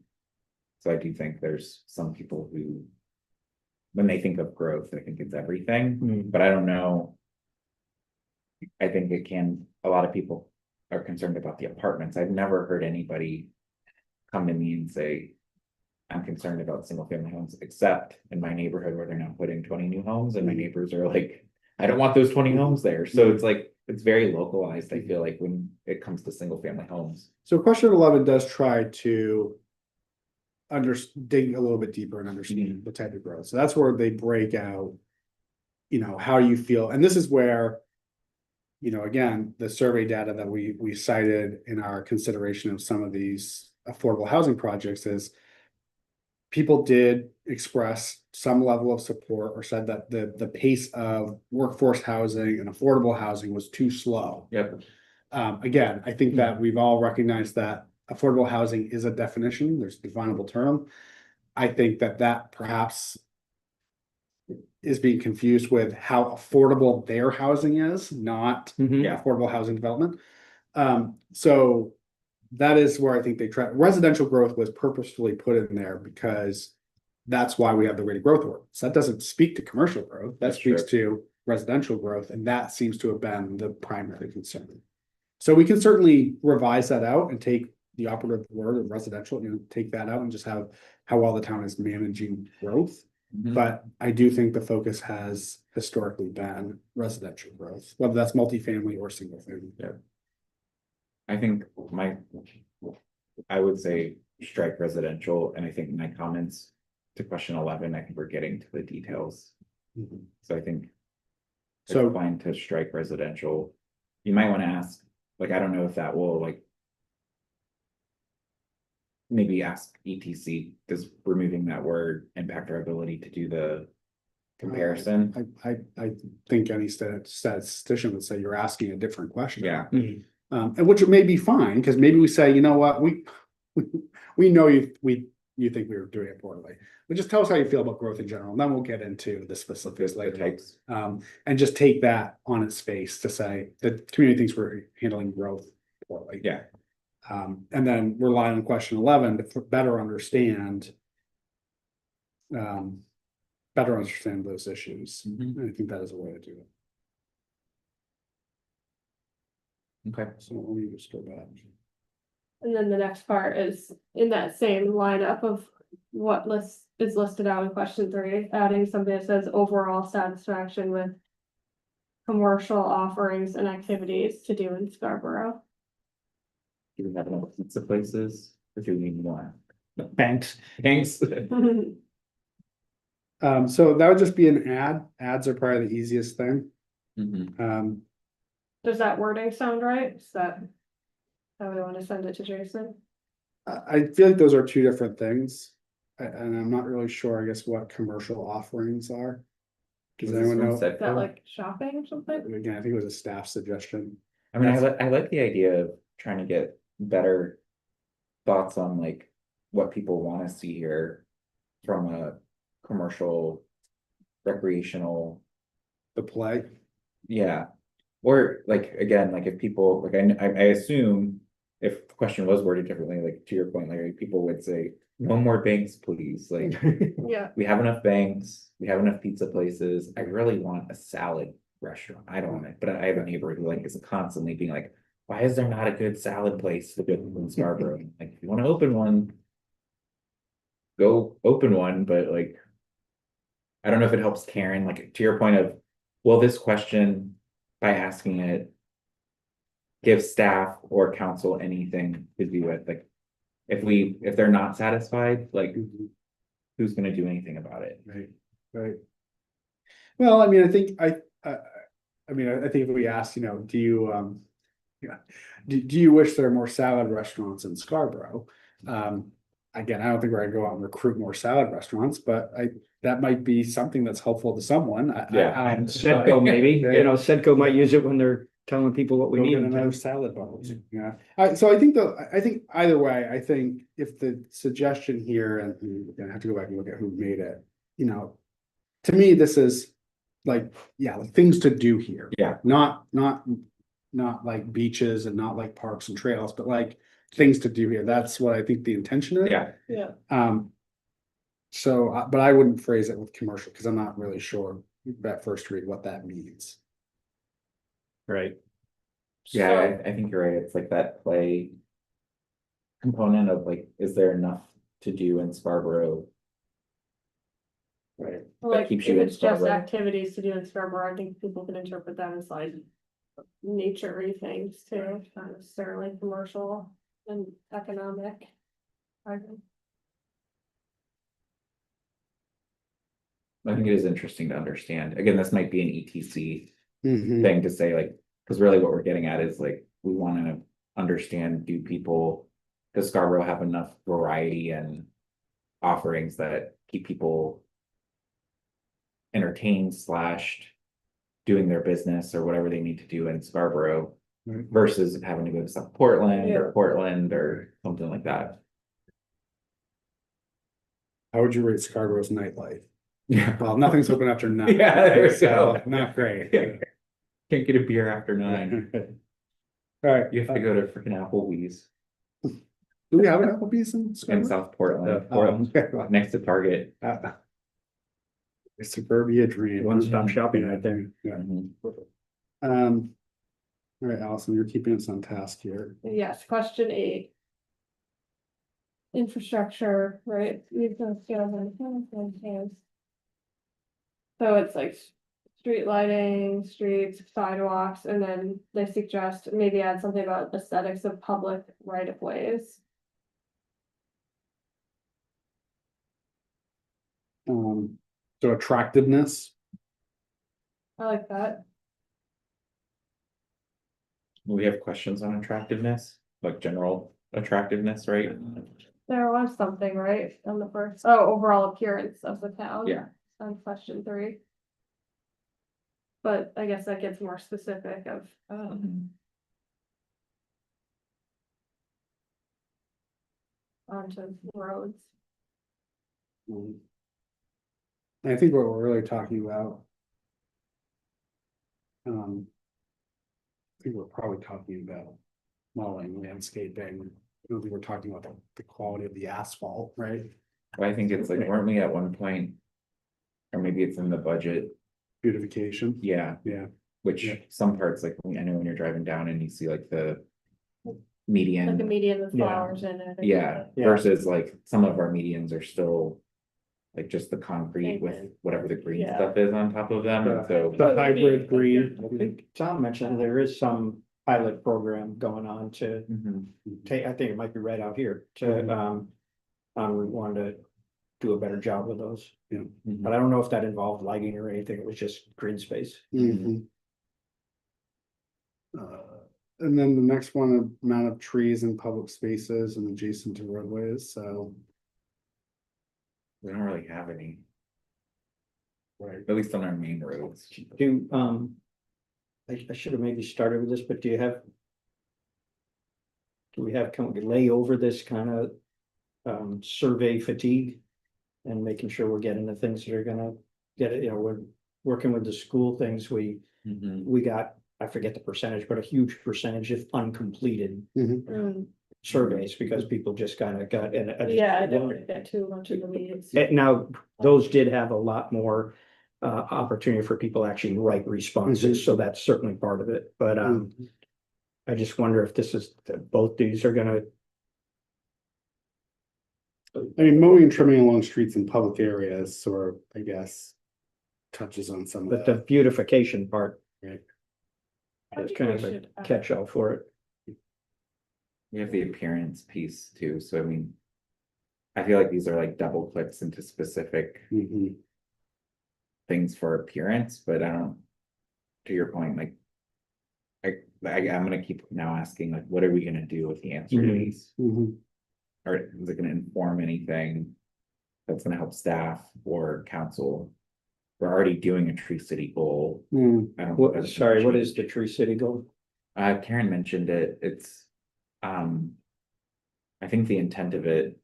so I do think there's some people who, when they think of growth, I think it's everything, but I don't know. I think a lot of people are concerned about the apartments. I've never heard anybody come to me and say, I'm concerned about single family homes, except in my neighborhood where they're now putting 20 new homes and my neighbors are like, I don't want those 20 homes there. So it's like, it's very localized, I feel like, when it comes to single family homes. So question 11 does try to dig a little bit deeper and understand the type of growth. So that's where they break out, how you feel. And this is where, again, the survey data that we cited in our consideration of some of these affordable housing projects is people did express some level of support or said that the pace of workforce housing and affordable housing was too slow. Yep. Again, I think that we've all recognized that affordable housing is a definition, there's a definable term. I think that perhaps is being confused with how affordable their housing is, not Mhm. Yeah. affordable housing development. So that is where I think they try, residential growth was purposefully put in there because that's why we have the rate of growth ordinance. That doesn't speak to commercial growth, that That's speaks to residential growth, and that seems to have been the primary concern. So we can certainly revise that out and take the operative word of residential, take that out and just have how well the town is managing growth. Mhm. But I do think the focus has historically been residential growth, whether that's multifamily or single family. I think I would say strike residential, and I think my comments to question 11, I think we're getting to the details, so I think. So- It's fine to strike residential. You might wanna ask, like, I don't know if that will like. Maybe ask ETC, does removing that word impact our ability to do the comparison? I think any statistician would say you're asking a different question. Yeah, And which may be fine, because maybe we say, you know what, we know you think we were doing it poorly. But just tell us how you feel about growth in general, and then we'll get into the specifics the later. types. And just take that on its face to say the community thinks we're handling growth poorly. Yeah, And then rely on question 11 to better understand. Better understand those issues. Mhm. And I think that is a way to do it. okay, So let me just go back. And then the next part is in that same lineup of what is listed out in question 3, adding something that says overall satisfaction with commercial offerings and activities to do in Scarborough. do we have enough pizza places, or do we need more? Thanks. Thanks. So that would just be an ad. Ads are probably the easiest thing. Mhm. Does that wording sound right? Is that how we want to send it to Jason? I feel like those are two different things. And I'm not really sure, I guess, what commercial offerings are. Does Was this anyone one know? said Is that for? like shopping or something? Again, I think it was a staff suggestion. I mean, I like the idea of trying to get better thoughts on like what people wanna see here from a commercial, recreational, The play. yeah. Or like, again, like if people, like I assume if the question was worded differently, like to your point, Larry, people would say, no more banks, please, like. Yeah. We have enough banks, we have enough pizza places, I really want a salad restaurant, I don't want it, but I have a neighbor who like is constantly being like. Why is there not a good salad place to go in Scarborough? Like, if you wanna open one. Go open one, but like. I don't know if it helps Karen, like to your point of, will this question, by asking it. Give staff or council anything to do with, like. If they're not satisfied, like, who's gonna do anything about it? Right, right. Well, I mean, I think I mean, I think if we asked, do you, yeah, do you wish there are more salad restaurants in Scarborough? Again, I don't think we're gonna go out and recruit more salad restaurants, but that might be something that's helpful to someone. Yeah. Sedco maybe, Sedco might use it when they're telling people what we Go need. get in another town. salad bottles, yeah. So I think I think either way, I think if the suggestion here, and we're gonna have to go back and look at who made it, to me, this is like, yeah, like things to do here. Yeah. Not like beaches and not like parks and trails, but like things to do here. That's what I think the intention is. Yeah, Yeah. So, but I wouldn't phrase it with commercial, because I'm not really sure at first read what that means. Right. yeah, So- I think you're right, it's like that play. Component of like, is there enough to do in Scarborough? Right. Like, if keeps you in it's just Scarborough. activities to do in Scarborough, I think people can interpret that as like nature-y things too, not necessarily commercial and economic. I think. I think it is interesting to understand, again, this might be an ETC Mhm. thing to say like, because really what we're getting at is like, we wanna understand, do people. Does Scarborough have enough variety and offerings that keep people. Entertained / doing their business or whatever they need to do in Scarborough. Right. Versus having to go to South Portland Yeah. or Portland or something like that. How would you rate Scarborough's nightlife? Yeah. Well, nothing's open after nine. Yeah, there you so go. not great. Can't get a beer after 9. All right, You have to go to freaking Applebee's do we have an Applebee's in in Scarborough? South Portland, Oh, next to Target. Suburbia dream. One-stop shopping right there. Yeah. Mhm. All right, Allison, you're keeping us on task here. Yes, question 8. Infrastructure, right? We've got scales on hands. So it's like street lighting, streets, sidewalks, and then they suggest maybe add something about aesthetics of public right of ways. So attractiveness, I like that. We have questions on attractiveness, like general attractiveness, right? There was something, right, on the first, oh, overall appearance of the town. Yeah. On question 3. But I guess that gets more specific of, onto roads. I think what we're really talking about. I think we're probably talking about mowing, landscaping. I don't think we're talking about the quality of the asphalt, right? I think it's like, weren't we at one point? Or maybe it's in the budget, Beautification, yeah, yeah. which Yeah. some parts, like, I know when you're driving down and you see like the. Like a Median, median with Yeah. flowers in it. yeah, Yeah. versus like some of our medians are still. Like just the concrete with Pavement. whatever the green Yeah. stuff is on top of them, and so. The hybrid green. I think Tom mentioned there is some pilot program going on to Mhm. take, I think it might be right out here, to, we wanted to do a better job with those. Mhm. But I don't know if that involved lighting or anything, it was just green space. Mhm. And then the next one, amount of trees in public spaces and adjacent to roadways, so. We don't really have any, Right. at least on our main roads. Do, I should have maybe started with this, but do you have? Do we have, can we lay over this kind of, survey fatigue? And making sure we're getting the things that are gonna get it, we're working with the school things, we Mhm. got, I forget the percentage, but a huge percentage of uncompleted surveys, because people just kind of got, and. Yeah, I don't want to get too much in the weeds. Now, those did have a lot more opportunity for people to actually write responses, so that's certainly part of it, but I just wonder if this is, both these are gonna. I mean, mowing and trimming along streets in public areas, sort of, I guess. Touches on some of But the that. beautification part. Right. I It's think kind we of a should add- catch-all for it. We have the appearance piece too, so I mean. I feel like these are like double clicks into specific Mhm. things for appearance, but I don't. To your point, like. I'm gonna keep now asking, like, what are we gonna do with the answer to Mhm. these? Mhm. Or is it gonna inform anything? That's gonna help staff or council? We're already doing a Tree City goal. Mm. I don't. think What, that's sorry, gonna what change. is the Tree City goal? Karen mentioned it, it's, I think the intent of it.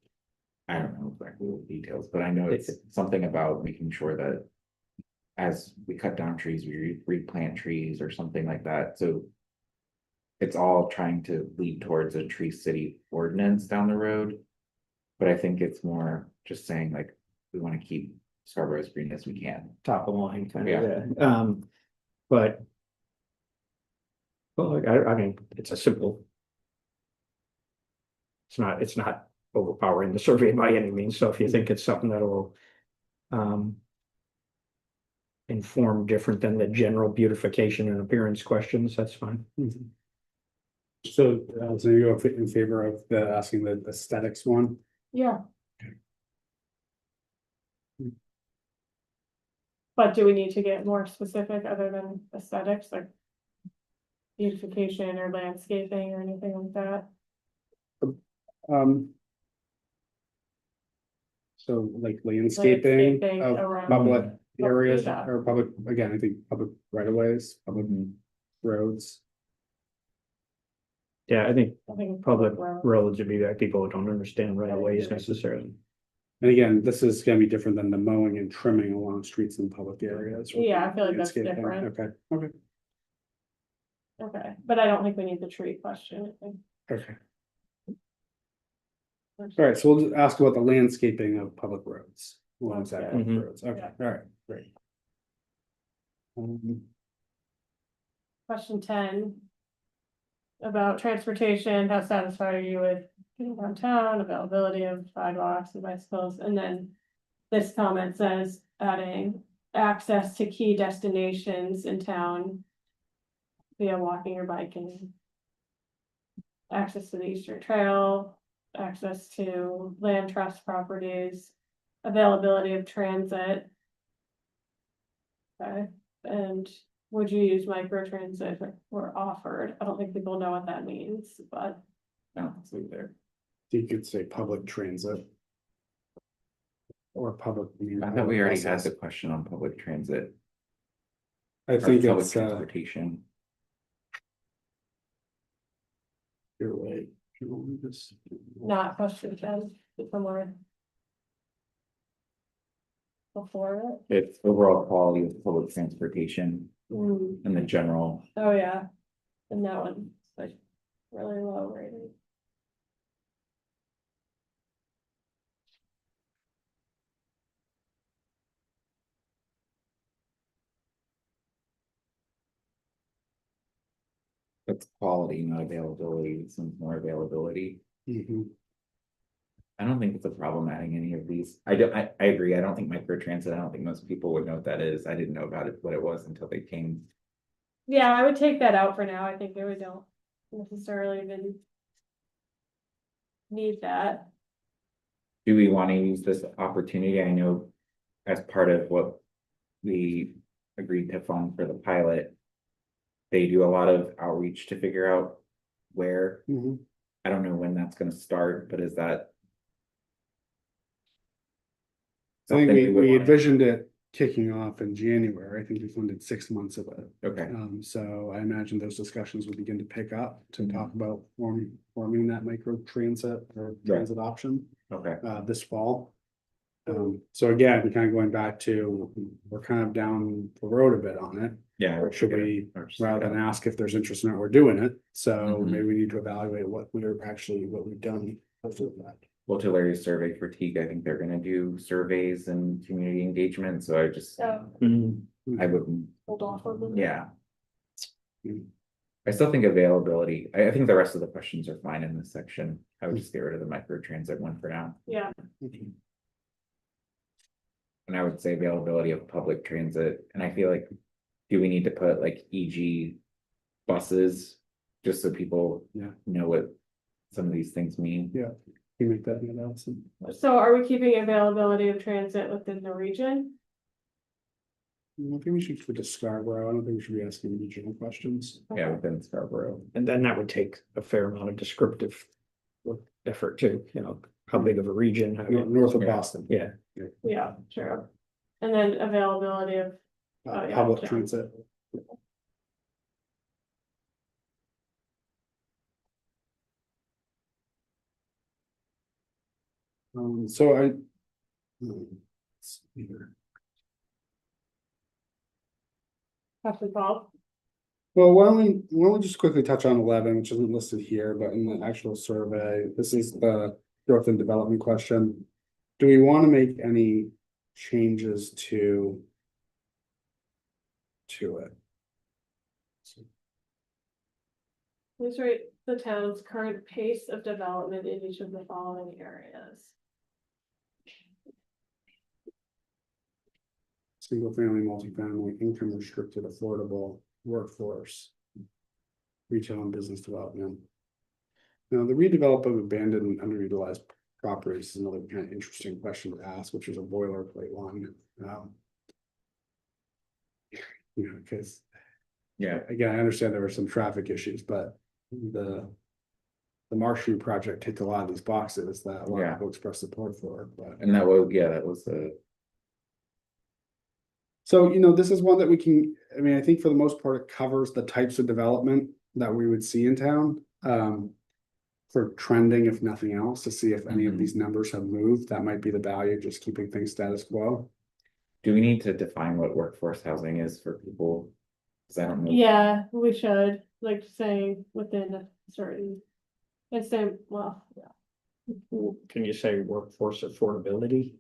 I don't know exactly the details, but I know it's something about making sure that. As we cut down trees, we replant trees or something like that, so. It's all trying to lead towards a Tree City ordinance down the road. But I think it's more just saying like, we wanna keep Scarborough as green as we can. Top of line, kind Yeah. of, but. Well, I mean, it's a simple. It's not overpowering the survey by any means, so if you think it's something that will. Inform different than the general beautification and appearance questions, that's fine. Mhm. So you go in favor of the asking the aesthetics one? Yeah. But do we need to get more specific other than aesthetics, like? Beautification or landscaping or anything like that? So like landscaping Landscaping of around- public areas Yeah. or public, again, I think public right of ways, public roads. Yeah, I think I think public road. roads would be like people who don't understand right of ways necessarily. And again, this is gonna be different than the mowing and trimming along streets in public areas. or Yeah, I feel like that's landscaping. different. Okay, okay, Okay, but I don't think we need the tree question. I think okay. we're- All right, so we'll just ask about the landscaping of public roads. Alongside Okay. public Mhm. roads, okay, Yeah. all right, great. Question 10. About transportation, how satisfied are you with getting downtown, availability of sidewalks and bicycles, and then. This comment says adding access to key destinations in town. Via walking or biking. Access to the Eastern Trail, access to land trust properties, availability of transit. Okay, and would you use micro transit or offered? I don't think people know what that means, but No, let's leave there. You could say public transit. Or public. I thought we already had buses. the question on public transit. I or think public it's, transportation. you're right. You know, this- not question 10, somewhere. Before it. It's overall quality of public transportation and the general. Oh, yeah. And that one's like really low rated. That's quality, not availability, some more availability. Mhm. I don't think it's a problem adding any of these. I agree. I don't think microtransit, I don't think most people would know what that is. I didn't know about it, what it was until they came. Yeah, I would take that out for now. I think that we don't necessarily even. Need that. Do we want to use this opportunity? I know as part of what we agreed to fund for the pilot. They do a lot of outreach to figure out where. Mhm. I don't know when that's gonna start, but is that? I think something would we wanna- envisioned it kicking off in January. I think we funded 6 months of it. Okay, So I imagine those discussions will begin to pick up to Mhm. talk about forming that micro transit or transit option okay, this fall. So again, kind of going back to, we're kind of down the road a bit on it. yeah. Or should we, or just- rather than ask if there's interest in it, we're doing it. So Mhm. maybe we need to evaluate what we've done. after that. Well, to Larry's survey fatigue, I think they're gonna do surveys and community engagement, so I just, So Mhm. I wouldn't, hold off on them. yeah. Mm. I still think availability, I think the rest of the questions are fine in this section. I would just get rid of the micro transit one for now. Yeah, And I would say availability of public transit, and I feel like, do we need to put like e.g. buses? Just so people Yeah. know what some of these things mean. Yeah. Can you make that announcement? so are we keeping availability of transit within the region? I think we should put to Scarborough. I don't think we should be asking regional questions. Yeah, within Scarborough. And then that would take a fair amount of descriptive effort too, how big of a region, how North of Yeah. Boston. yeah. Yeah, sure. And then availability of, Oh, yeah, Public yeah. transit. So I. Let's see here. Captain Paul, Well, why don't we just quickly touch on 11, which isn't listed here, but in the actual survey, this is the growth and development question. Do we want to make any changes to it? please rate the town's current pace of development in each of the following areas. Single family, multifamily, income restricted, affordable, workforce. Retail and business development. Now, the redevelop of abandoned and underutilized properties is another kind of interesting question to ask, which is a boilerplate one. Because Yeah, again, I understand there were some traffic issues, but the Marsh Street project ticked a lot of these boxes that a lot Yeah. of people expressed support for, but. and that was the, So, this is one that we can, I think for the most part, it covers the types of development that we would see in town. For trending, if nothing else, to see if any of Mhm. these numbers have moved, that might be the value, just keeping things status quo. Do we need to define what workforce housing is for people? Cause I don't know. Yeah, we should, like saying within a certain. And same, well, yeah. Can you say workforce affordability?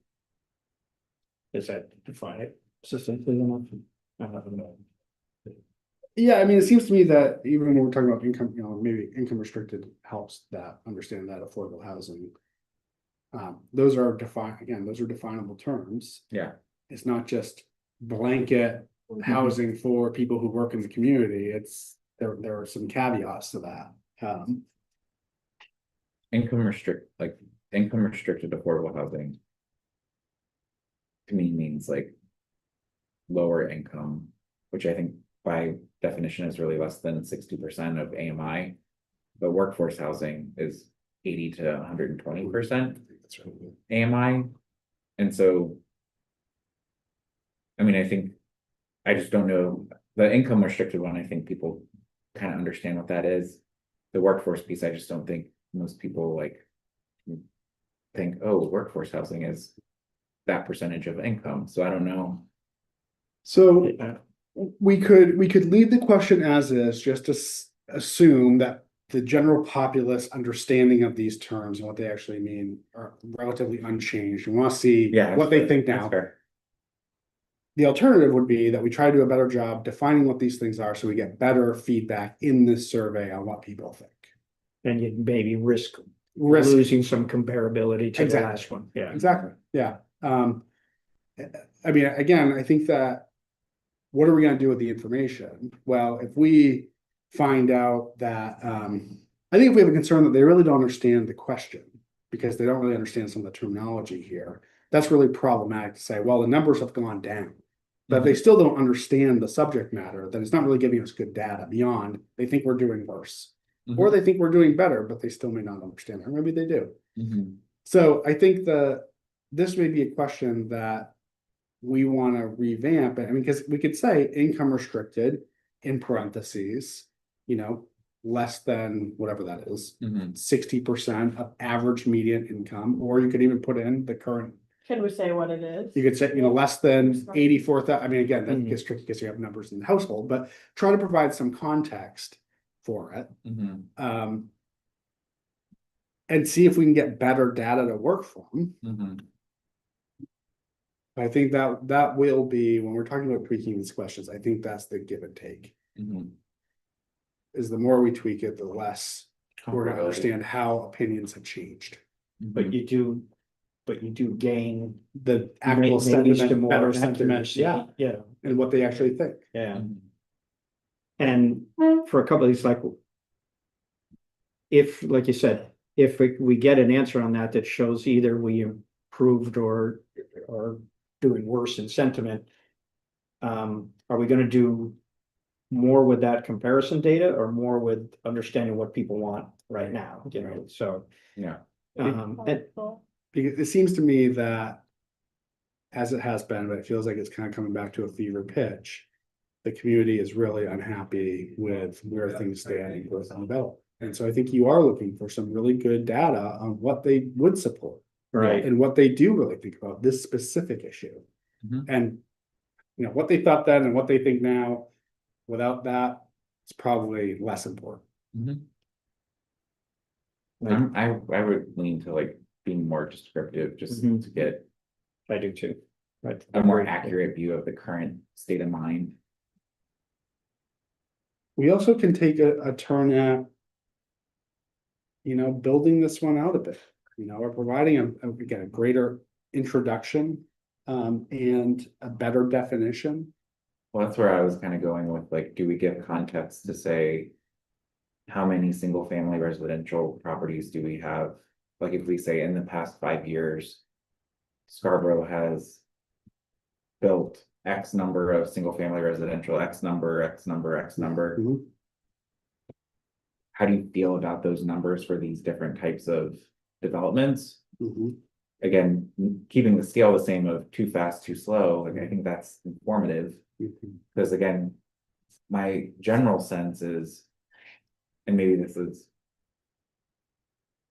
Does that define it succinctly enough? I don't know. Yeah, I mean, it seems to me that even when we're talking about income, maybe income restricted helps that understand that affordable housing. Those are defined, again, those are definable terms. Yeah. It's not just blanket housing for people who work in the community. There are some caveats to that. Income restricted affordable housing. To me means like. Lower income, which I think by definition is really less than 60% of AMI. But workforce housing is 80 to 120% That's right. AMI. And so. I mean, I think, I just don't know, the income restricted one, I think people kind of understand what that is. The workforce piece, I just don't think most people like. Think, oh, workforce housing is that percentage of income, so I don't know. So Yeah. we could leave the question as is, just to assume that the general populace understanding of these terms and what they actually mean are relatively unchanged. We want to see Yeah. what they think that's now. fair. The alternative would be that we try to do a better job defining what these things are, so we get better feedback in this survey on what people think. And you maybe risk Risk, losing some comparability to the Exactly. last one, yeah. exactly, yeah. I mean, again, I think that. What are we gonna do with the information? Well, if we find out that, I think if we have a concern that they really don't understand the question, because they don't really understand some of the terminology here, that's really problematic to say, well, the numbers have gone down. But if they still don't understand the subject matter, then it's not really giving us good data beyond, they think we're doing worse. Or they think we're doing better, but they still may not understand it, or maybe they do. Mhm. So I think this may be a question that we want to revamp it. I mean, because we could say income restricted in parentheses, less than whatever that is, Mhm. 60% of average median income, or you could even put in the current, Can we say what it is? you could say, less than 84,000. I mean, again, that Mhm. gets tricky because you have numbers in the household, but try to provide some context for it. Mhm. And see if we can get better data to work from. Mhm. I think that will be, when we're talking about tweaking these questions, I think that's the give and take. Mhm. Is the more we tweak it, the less we're gonna Comparability. understand how opinions have changed. But you do gain. The actual maybe some sentiment, more better sentiment, accuracy. yeah, Yeah, and what they actually think. yeah, Mhm. and for a couple of these, like. If, like you said, if we get an answer on that shows either we improved or doing worse in sentiment. Are we gonna do more with that comparison data or more with understanding what people want right now, so. Yeah. And Helpful. Because it seems to me that, as it has been, but it feels like it's kind of coming back to a fever pitch. The community is really unhappy with where things stand in growth and development. And so I think you are looking for some really good data on what they would support. right, And what they do really think about this specific issue. Mhm. And, what they thought then and what they think now, without that, it's probably less important. Mhm. like, I would lean to like being more descriptive, just Mhm. to get I do too. Right. a more accurate view of the current state of mind. We also can take a turn at, building this one out a bit, or providing again, a greater introduction. And a better definition. Well, that's where I was kind of going with, like, do we give context to say how many single family residential properties do we have? Like, if we say in the past 5 years, Scarborough has built X number of single family residential, X number, X number, X number. Mhm. How do you feel about those numbers for these different types of developments? Mhm. Again, keeping the scale the same of too fast, too slow, like I think that's informative, Mhm. because again, my general sense is, and maybe this is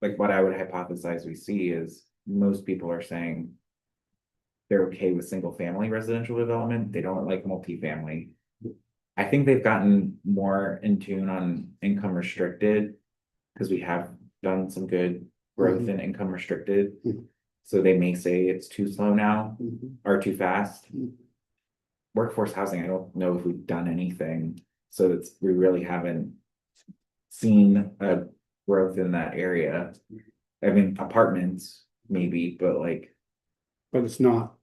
like what I would hypothesize we see is most people are saying. They're okay with single family residential development, they don't like multifamily. I think they've gotten more in tune on income restricted. Cause we have done some good growth in income restricted. Mhm. So they may say it's too slow now Mhm. or too fast. Mhm. Workforce housing, I don't know if we've done anything, so we really haven't. Seen a growth in that area. I mean, apartments maybe, but like, But it's not.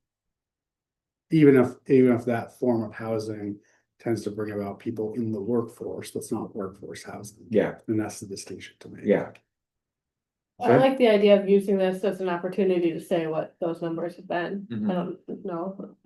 Even if that form of housing tends to bring about people in the workforce, that's not workforce housing. yeah, And that's the distinction to me. yeah. I like the idea of using this as an opportunity to say what those numbers have been. Mhm. I don't know,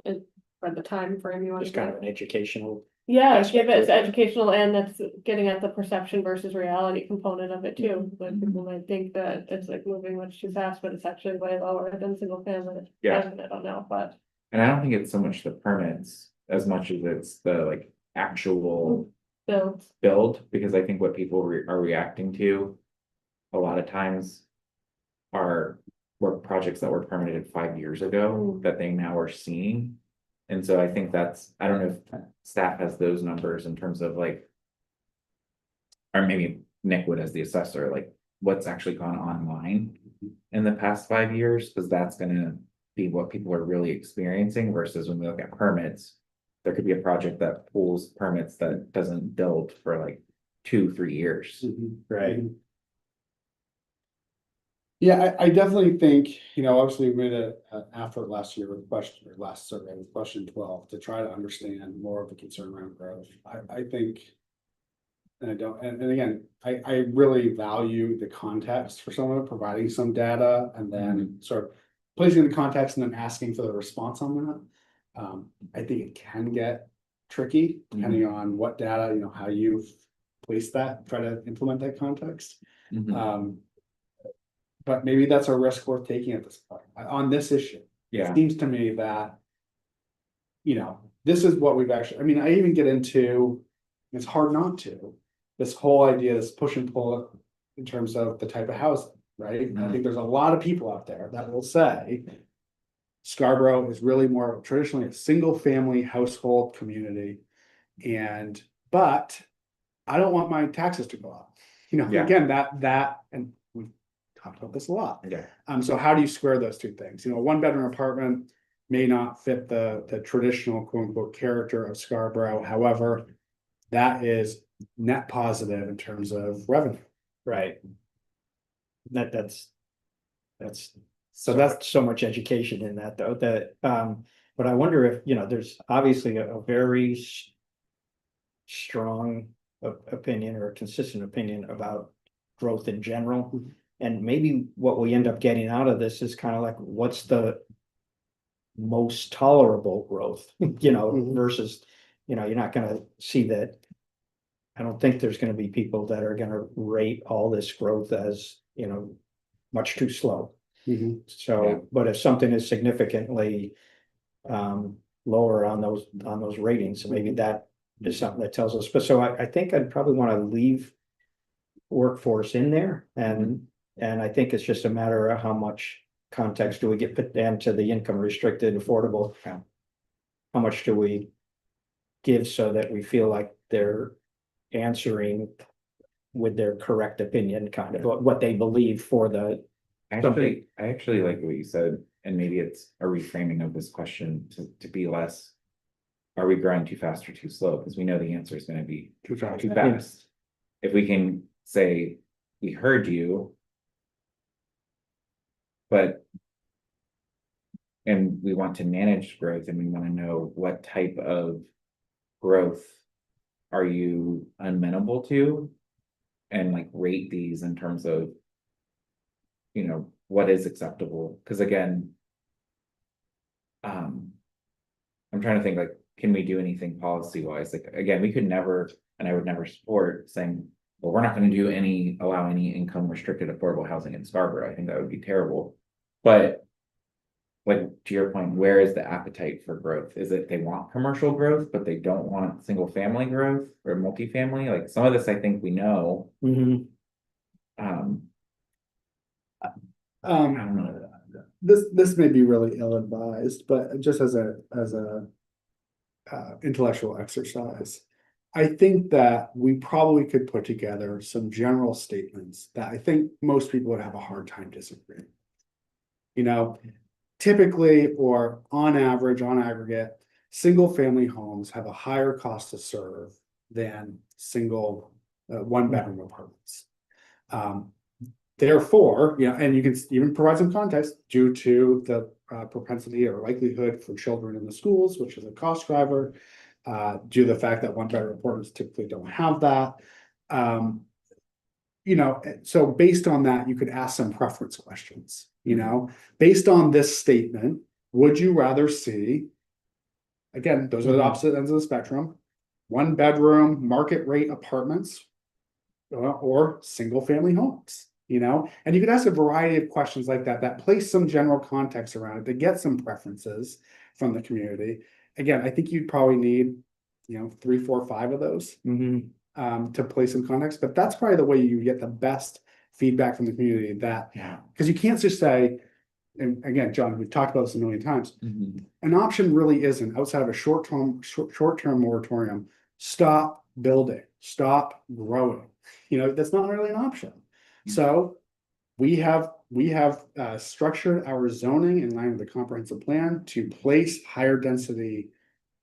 for the time frame you want to Just kind of give. an educational, Yeah, aspect give it as to it. educational and that's getting at the perception versus reality component of it too. But people might think that it's like moving much too fast, but it's actually way lower than single family. Yeah. I don't know, but And I don't think it's so much the permits as much as it's the like actual builds. build, because I think what people are reacting to. A lot of times. Are work projects that were permitted 5 years ago Mm. that they now are seeing. And so I think I don't know if staff has those numbers in terms of like. Or maybe Nick would as the assessor, like what's actually gone online in the past 5 years, because that's gonna be what people are really experiencing versus when we look at permits. There could be a project that pulls permits that doesn't build for like 2-3 years. Mhm. right? Mhm. Yeah, I definitely think, obviously we made an effort last year with question, or last survey with question 12 to try to understand more of the concern around growth. I think. And I don't, and again, I really value the context for some of it, providing some data and then sort of placing the context and then asking for the response on that. I think it can get tricky depending on what data, how you place that, try to implement that context. Mhm. But maybe that's a risk worth taking at this point, on this issue. Yeah, It seems to me that. This is what we've actually, I mean, I even get into, it's hard not to. This whole idea, this push and pull in terms of the type of housing, right? I think there's a lot of people out there that will say. Scarborough is really more traditionally a single family household community. But I don't want my taxes to go up. Yeah. Again, and we've talked about this a lot. yeah, So how do you square those two things? A one bedroom apartment may not fit the traditional quote unquote character of Scarborough. However, that is net positive in terms of revenue. Right. That's. So That's so much education in that though, but I wonder if, there's obviously a very. Strong opinion or a consistent opinion about growth in general. Mhm. And maybe what we end up getting out of this is kind of like, what's the. Most tolerable growth, Mhm. versus, you're not gonna see that. I don't think there's gonna be people that are gonna rate all this growth as, much too slow. Mhm. Yeah. So, but if something is significantly. Lower on those ratings, maybe that is something that tells us, but so I think I'd probably wanna leave. Workforce in there and I think it's just a matter of how much context do we get put into the income restricted affordable. Yeah. How much do we give so that we feel like they're answering. With their correct opinion, kind of what they believe for the. I actually like what you said, and maybe it's a reframing of this question to be less. Are we growing too fast or too slow? Because we know the answer is gonna be Too fast. too fast. If we can say, we heard you. But. And we want to manage growth and we wanna know what type of growth. Are you amenable to? And like rate these in terms of. What is acceptable, because again. I'm trying to think like, can we do anything policy wise? Like, again, we could never, and I would never support saying. Well, we're not gonna allow any income restricted affordable housing in Scarborough. I think that would be terrible. But. Like, to your point, where is the appetite for growth? Is it they want commercial growth, but they don't want single family growth or multifamily? Like some of this, I think we know. Mhm. I Um, don't know. this may be really ill-advised, but just as a, intellectual exercise. I think that we probably could put together some general statements that I think most people would have a hard time disagreeing. You know, typically or on average, on aggregate, single-family homes have a higher cost to serve than single, one-bedroom apartments. Therefore, you know, and you can even provide some context due to the propensity or likelihood for children in the schools, which is a cost driver. Due to the fact that one-bedroom apartments typically don't have that. You know, so based on that, you could ask some preference questions, you know, based on this statement, would you rather see? Again, those are the Mhm. opposite ends of the spectrum, one bedroom, market rate apartments. Or single family homes, you know, and you could ask a variety of questions like that, that place some general context around it, to get some preferences from the community. Again, I think you'd probably need, you know, 3, 4, 5 of those. Mhm. To place some context, but that's probably the way you get the best feedback from the community, that, Yeah. because you can't just say, and again, John, we've talked about this a million times, Mhm. an option really isn't, outside of a short-term moratorium, stop building, stop growing. You know, that's not really an option. So we have structured our zoning in line with the comprehensive plan to place higher density,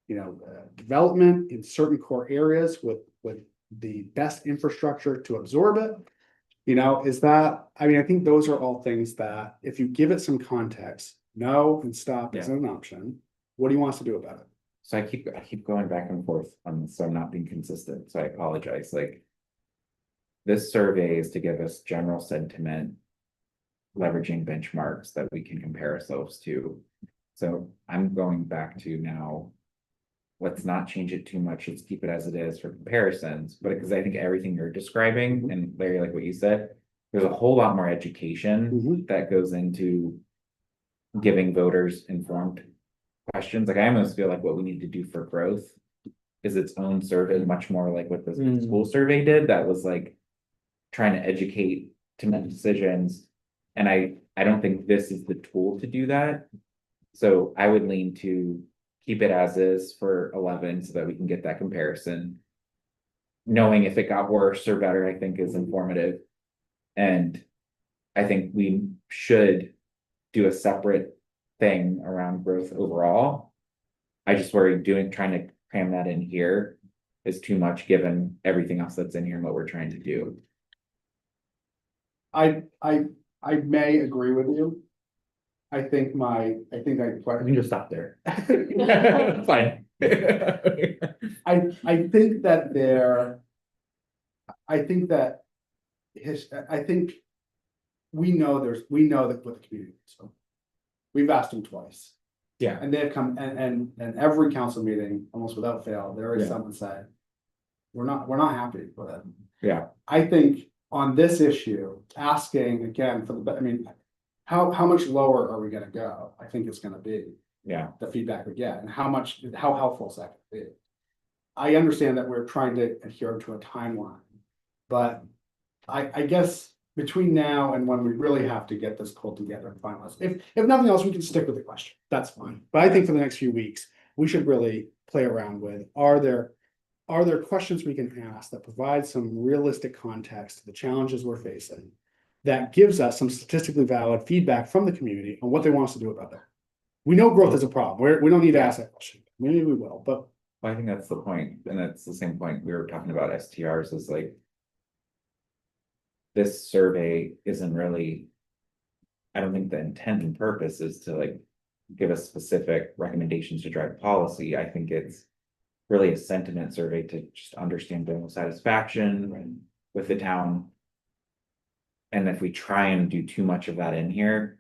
you know, development in certain core areas with the best infrastructure to absorb it. You know, is that, I mean, I think those are all things that if you give it some context, no and stop isn't an option. What do you want us to do about it? So I keep going back and forth on this, so I'm not being consistent, so I apologize, like. This survey is to give us general sentiment. Leveraging benchmarks that we can compare ourselves to. So I'm going back to now. Let's not change it too much, let's keep it as it is for comparisons, but because I think everything you're describing, and Larry, like what you said. There's a whole lot more education Mhm. that goes into. Giving voters informed questions, like I almost feel like what we need to do for growth. Is its own survey, much more like what the Mm. school survey did, that was like. Trying to educate to make decisions. And I don't think this is the tool to do that. So I would lean to keep it as is for 11 so that we can get that comparison. Knowing if it got worse or better, I think is informative. And I think we should do a separate thing around growth overall. I just worry trying to cram that in here is too much, given everything else that's in here and what we're trying to do. I may agree with you. I think I can just stop there. Fine. I think that there. I think that I think. We know that with the community, so. We've asked them twice, Yeah, and they've come, and every council meeting, almost without fail, there is Yeah. someone saying. We're not happy with it. yeah, I think on this issue, asking again for I mean. How much lower are we gonna go? I think it's gonna be yeah, the feedback we get, and how helpful is that gonna be? I understand that we're trying to adhere to a timeline. But I guess between now and when we really have to get this pulled together and finalized, if nothing else, we can stick with the question, that's fine. But I think for the next few weeks, we should really play around with, are there questions we can ask that provide some realistic context to the challenges we're facing? That gives us some statistically valid feedback from the community on what they want us to do about it. We know growth is a problem, we don't need to ask that question, maybe we will, but. I think that's the point, and that's the same point we were talking about STRs, is like. This survey isn't really. I don't think the intent and purpose is to like. Give us specific recommendations to drive policy, I think it's. Really a sentiment survey to just understand general satisfaction with the town. And if we try and do too much of that in here.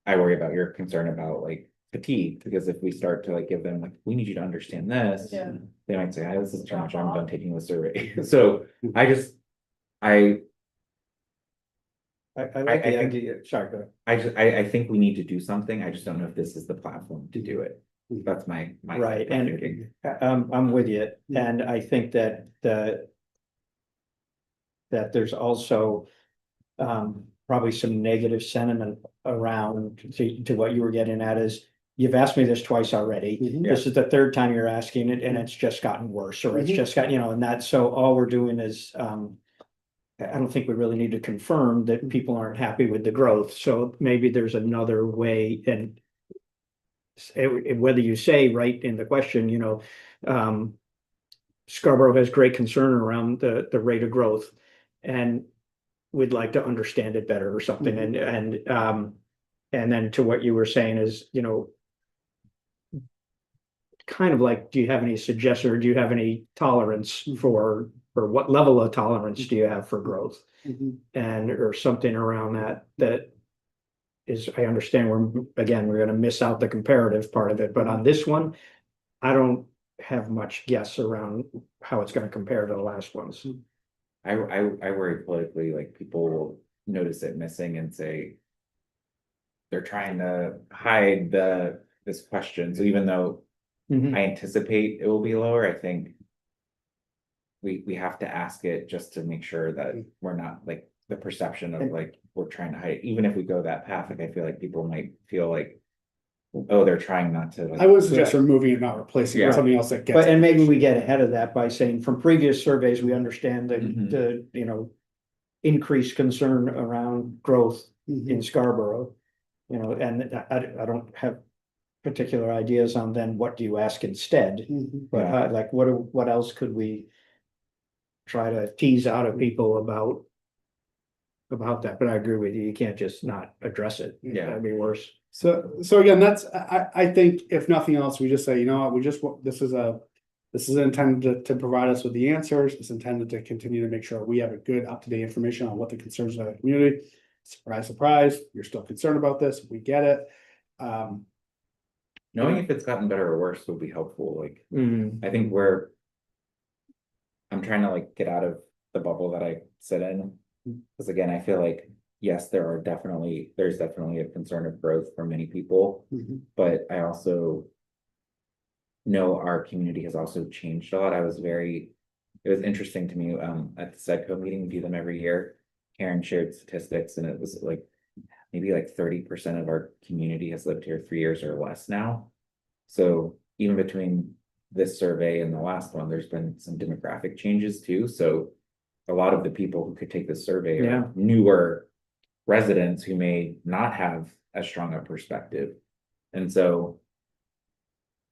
I worry about your concern about like fatigue, because if we start to like give them like, we need you to understand this. Yeah. They might say, this is too much, I'm done taking the survey. So I just, I I like I the think- idea, sorry, go ahead. I think we need to do something. I just don't know if this is the platform to do it. That's my. Right, my and thinking. I'm with you, and I think that that there's also probably some negative sentiment around to what you were getting at is, you've asked me this twice already. Mhm. This is the third time you're asking it and it's just gotten worse, or it's Mhm. just got, and that, so all we're doing is, I don't think we really need to confirm that people aren't happy with the growth, so maybe there's another way and whether you say right in the question, Scarborough has great concern around the rate of growth and we'd like to understand it better or something. And then to what you were saying is, kind of like, do you have any suggestion or do you have any tolerance for, or what level of tolerance do you have for growth? Mhm. And, or something around that is, I understand we're gonna miss out the comparative part of it, but on this one, I don't have much guess around how it's gonna compare to the last ones. I worry politically, like people will notice it missing and say. They're trying to hide this question, so even though Mhm. I anticipate it will be lower, I think. We have to ask it just to make sure that we're not like the perception of like, we're trying to hide it, even if we go that path, like I feel like people might feel like. Oh, they're trying not to. I would suggest removing it, not replacing it with Yeah. something else that gets. But, and maybe we get ahead of that by saying from previous surveys, we understand Mhm. the increased concern around growth Mhm. in Scarborough. And I don't have particular ideas on then what do you ask instead, Mhm. but like, what else could we try to tease out of people about that? But I agree with you, you can't just not address it. Yeah. That'd be worse. So again, I think if nothing else, we just say, you know what, this is intended to provide us with the answers. It's intended to continue to make sure we have a good up-to-date information on what the concerns of the community. Surprise, surprise, you're still concerned about this. We get it. Knowing if it's gotten better or worse would be helpful, like, Mm, I think I'm trying to like get out of the bubble that I sit in. Because again, I feel like, yes, there's definitely a concern of growth for many people, Mhm. but I also. Know our community has also changed a lot. It was interesting to me, at the SEDCO meeting, we do them every year. Karen shared statistics and it was like, maybe like 30% of our community has lived here 3 years or less now. So even between this survey and the last one, there's been some demographic changes too, so. A lot of the people who could take this survey Yeah. are newer residents who may not have as strong a perspective. And so.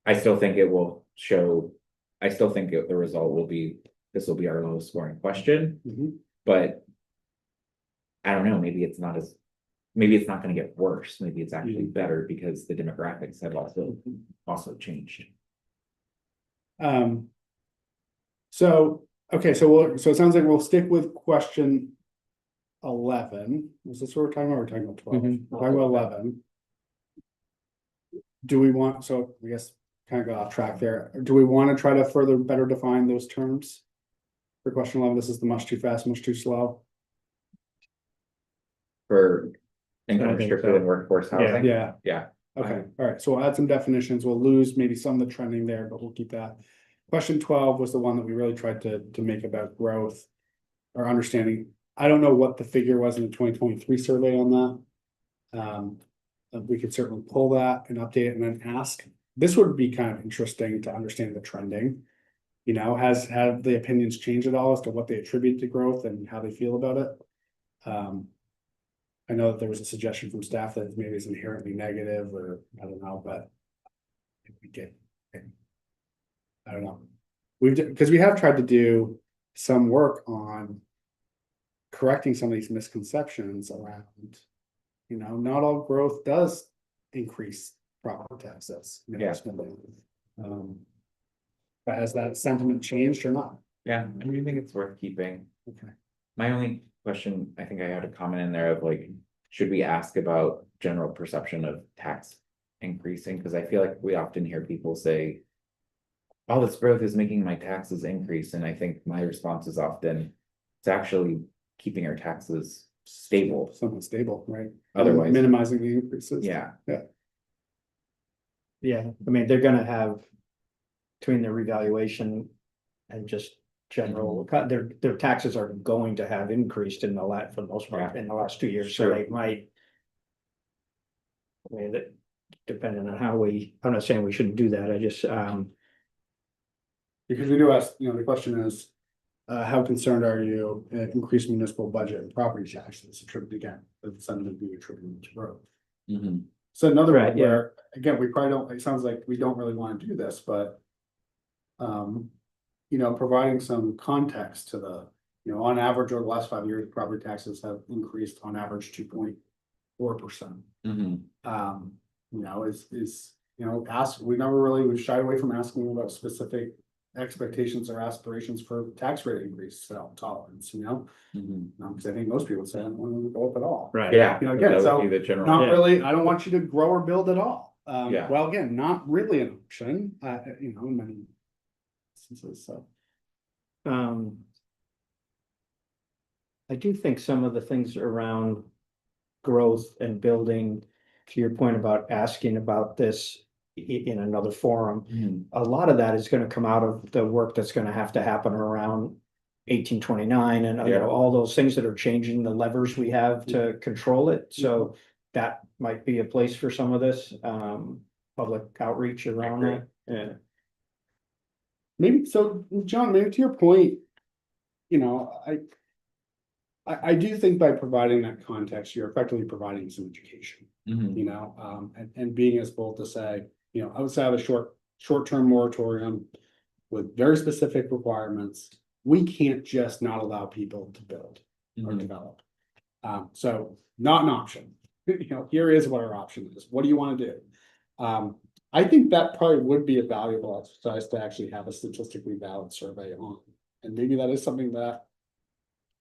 I still think it will show, the result will be, this will be our lowest scoring question, Mhm. but. I don't know, maybe it's not gonna get worse, maybe it's actually better because the demographics have also changed. So, okay, so it sounds like we'll stick with question 11. Is this what we're talking about? We're talking about 12. Mhm. We're talking about 11. Do we want, so I guess kind of got off track there. Do we want to try to further better define those terms? For question 11, this is the much too fast, much too slow. For income I think restricted so. and workforce housing. Yeah. Yeah, Okay, all right, so we'll add some definitions. We'll lose maybe some of the trending there, but we'll keep that. Question 12 was the one that we really tried to make about growth or understanding. I don't know what the figure was in the 2023 survey on that. We could certainly pull that and update it and then ask. This would be kind of interesting to understand the trending. Have the opinions changed at all as to what they attribute to growth and how they feel about it? I know that there was a suggestion from staff that maybe it's inherently negative, or I don't know, but. If we get. I don't know. Because we have tried to do some work on. Correcting some of these misconceptions around. Not all growth does increase property taxes. Yeah. But has that sentiment changed or not? yeah, I do think it's worth keeping. Okay. My only question, I think I had a comment in there of like, should we ask about general perception of tax increasing? Because I feel like we often hear people say. All this growth is making my taxes increase, and I think my response is often, it's actually keeping our taxes stable. Somewhat stable, right? Otherwise- Minimizing the increases. Yeah, Yeah, I mean, they're gonna have between the revaluation and just general, their taxes are going to have increased in for the most part, in the last 2 years, so Sure. they might. I mean, that, depending on how I'm not saying we shouldn't do that, I just, Because we do ask, the question is, how concerned are you at increased municipal budget and property taxes attributed again, with some of being attributed to growth? Mhm. So another Right, one yeah. where, again, we probably don't, it sounds like we don't really wanna do this, but. Providing some context to on average over the last 5 years, property taxes have increased on average 2.4%. Mhm. We never really, we shied away from asking about specific expectations or aspirations for tax rate increase, tolerance, Mhm. because I think most people would say, I don't want to go up at all. right. Yeah, You know, again, that so would be the general. Not Yeah. really, I don't want you to grow or build at all. Yeah. Well, again, not really an option, in many instances, so. I do think some of the things around growth and building, to your point about asking about this in another forum, Mhm. a lot of that is gonna come out of the work that's gonna have to happen around 1829 and, Yeah. all those things that are changing the levers we have to control it, so that might be a place for some of this, public outreach around that, yeah. Maybe, so, John, maybe to your point, I do think by providing that context, you're effectively providing some education, Mhm. and being as bold to say, I would say I have a short-term moratorium with very specific requirements. We can't just not allow people to build or Mhm. develop. So not an option. Here is what our option is. What do you want to do? I think that probably would be a valuable exercise to actually have a statistically valid survey on. And maybe that is something that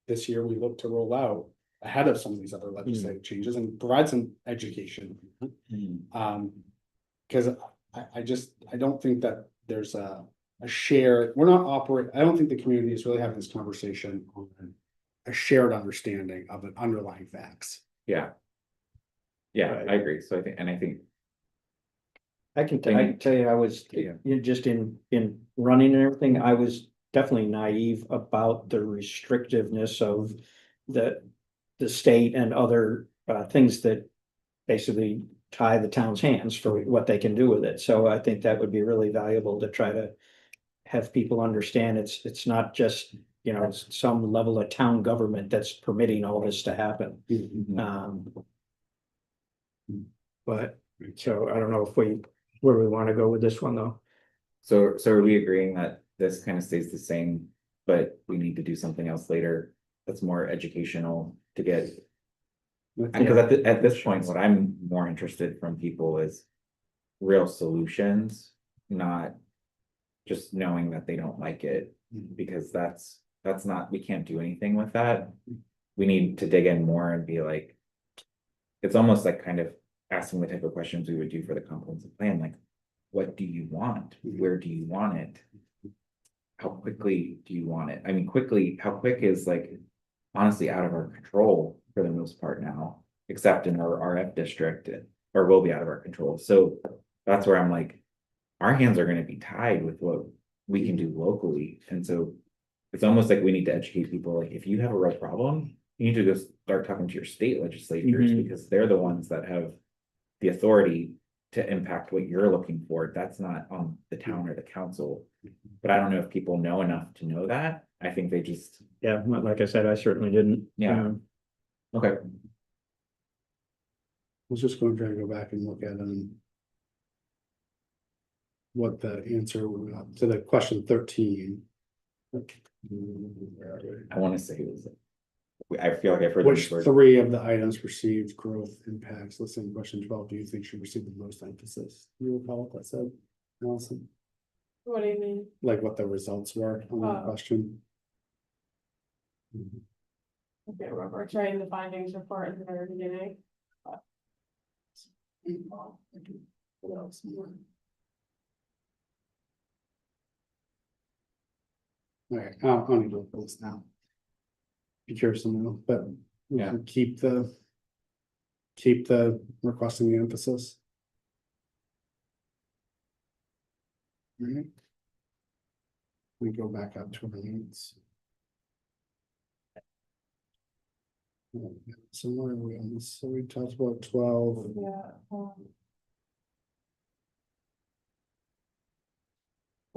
this year we look to roll out ahead of some of these other legislative changes and provide some education. Mhm. Because I don't think that there's a shared, we're not operating, I don't think the community is really having this conversation on a shared understanding of an underlying facts. Yeah. Yeah, Right. I agree. So I think, I can tell you, I was, Yeah. just in running and everything, I was definitely naive about the restrictiveness of the state and other things that basically tie the town's hands for what they can do with it. So I think that would be really valuable to try to have people understand it's not just, some level of town government that's permitting all this to happen. Mhm. But, so I don't know where we want to go with this one, though. So are we agreeing that this kind of stays the same, but we need to do something else later that's more educational to get? Because at this point, what I'm more interested from people is real solutions, not just knowing that they don't like it, because that's not, we can't do anything with that. We need to dig in more and be like, it's almost like kind of asking the type of questions we would do for the comprehensive plan, like, what do you want? Where do you want it? How quickly do you want it? I mean, how quick is like honestly out of our control for the most part now, except in our RF district, or will be out of our control. So that's where I'm like, our hands are gonna be tied with what we can do locally. And so it's almost like we need to educate people, like, if you have a real problem, you need to go start talking to your state legislatures, Mhm. because they're the ones that have the authority to impact what you're looking for. That's not on the town or the council. But I don't know if people know enough to know that. I think they just, Yeah, like I said, I certainly didn't. Yeah. okay, I was just going to try to go back and look at what the answer to the question 13. I wanna say it was. I feel like I've heard. Which this word. 3 of the items received growth impacts? Let's say question 12, do you think should receive the most emphasis? You recall what that said, Allison? What do you mean? Like what the results were on that Oh. question? I can't remember. It's right in the findings report in the very beginning. What else? All right, I'll need to look at this now. Be curious to know, but we Yeah. can keep the requesting the emphasis. All right. We go back up to our needs. So where are we on this? So we talked about 12. Yeah.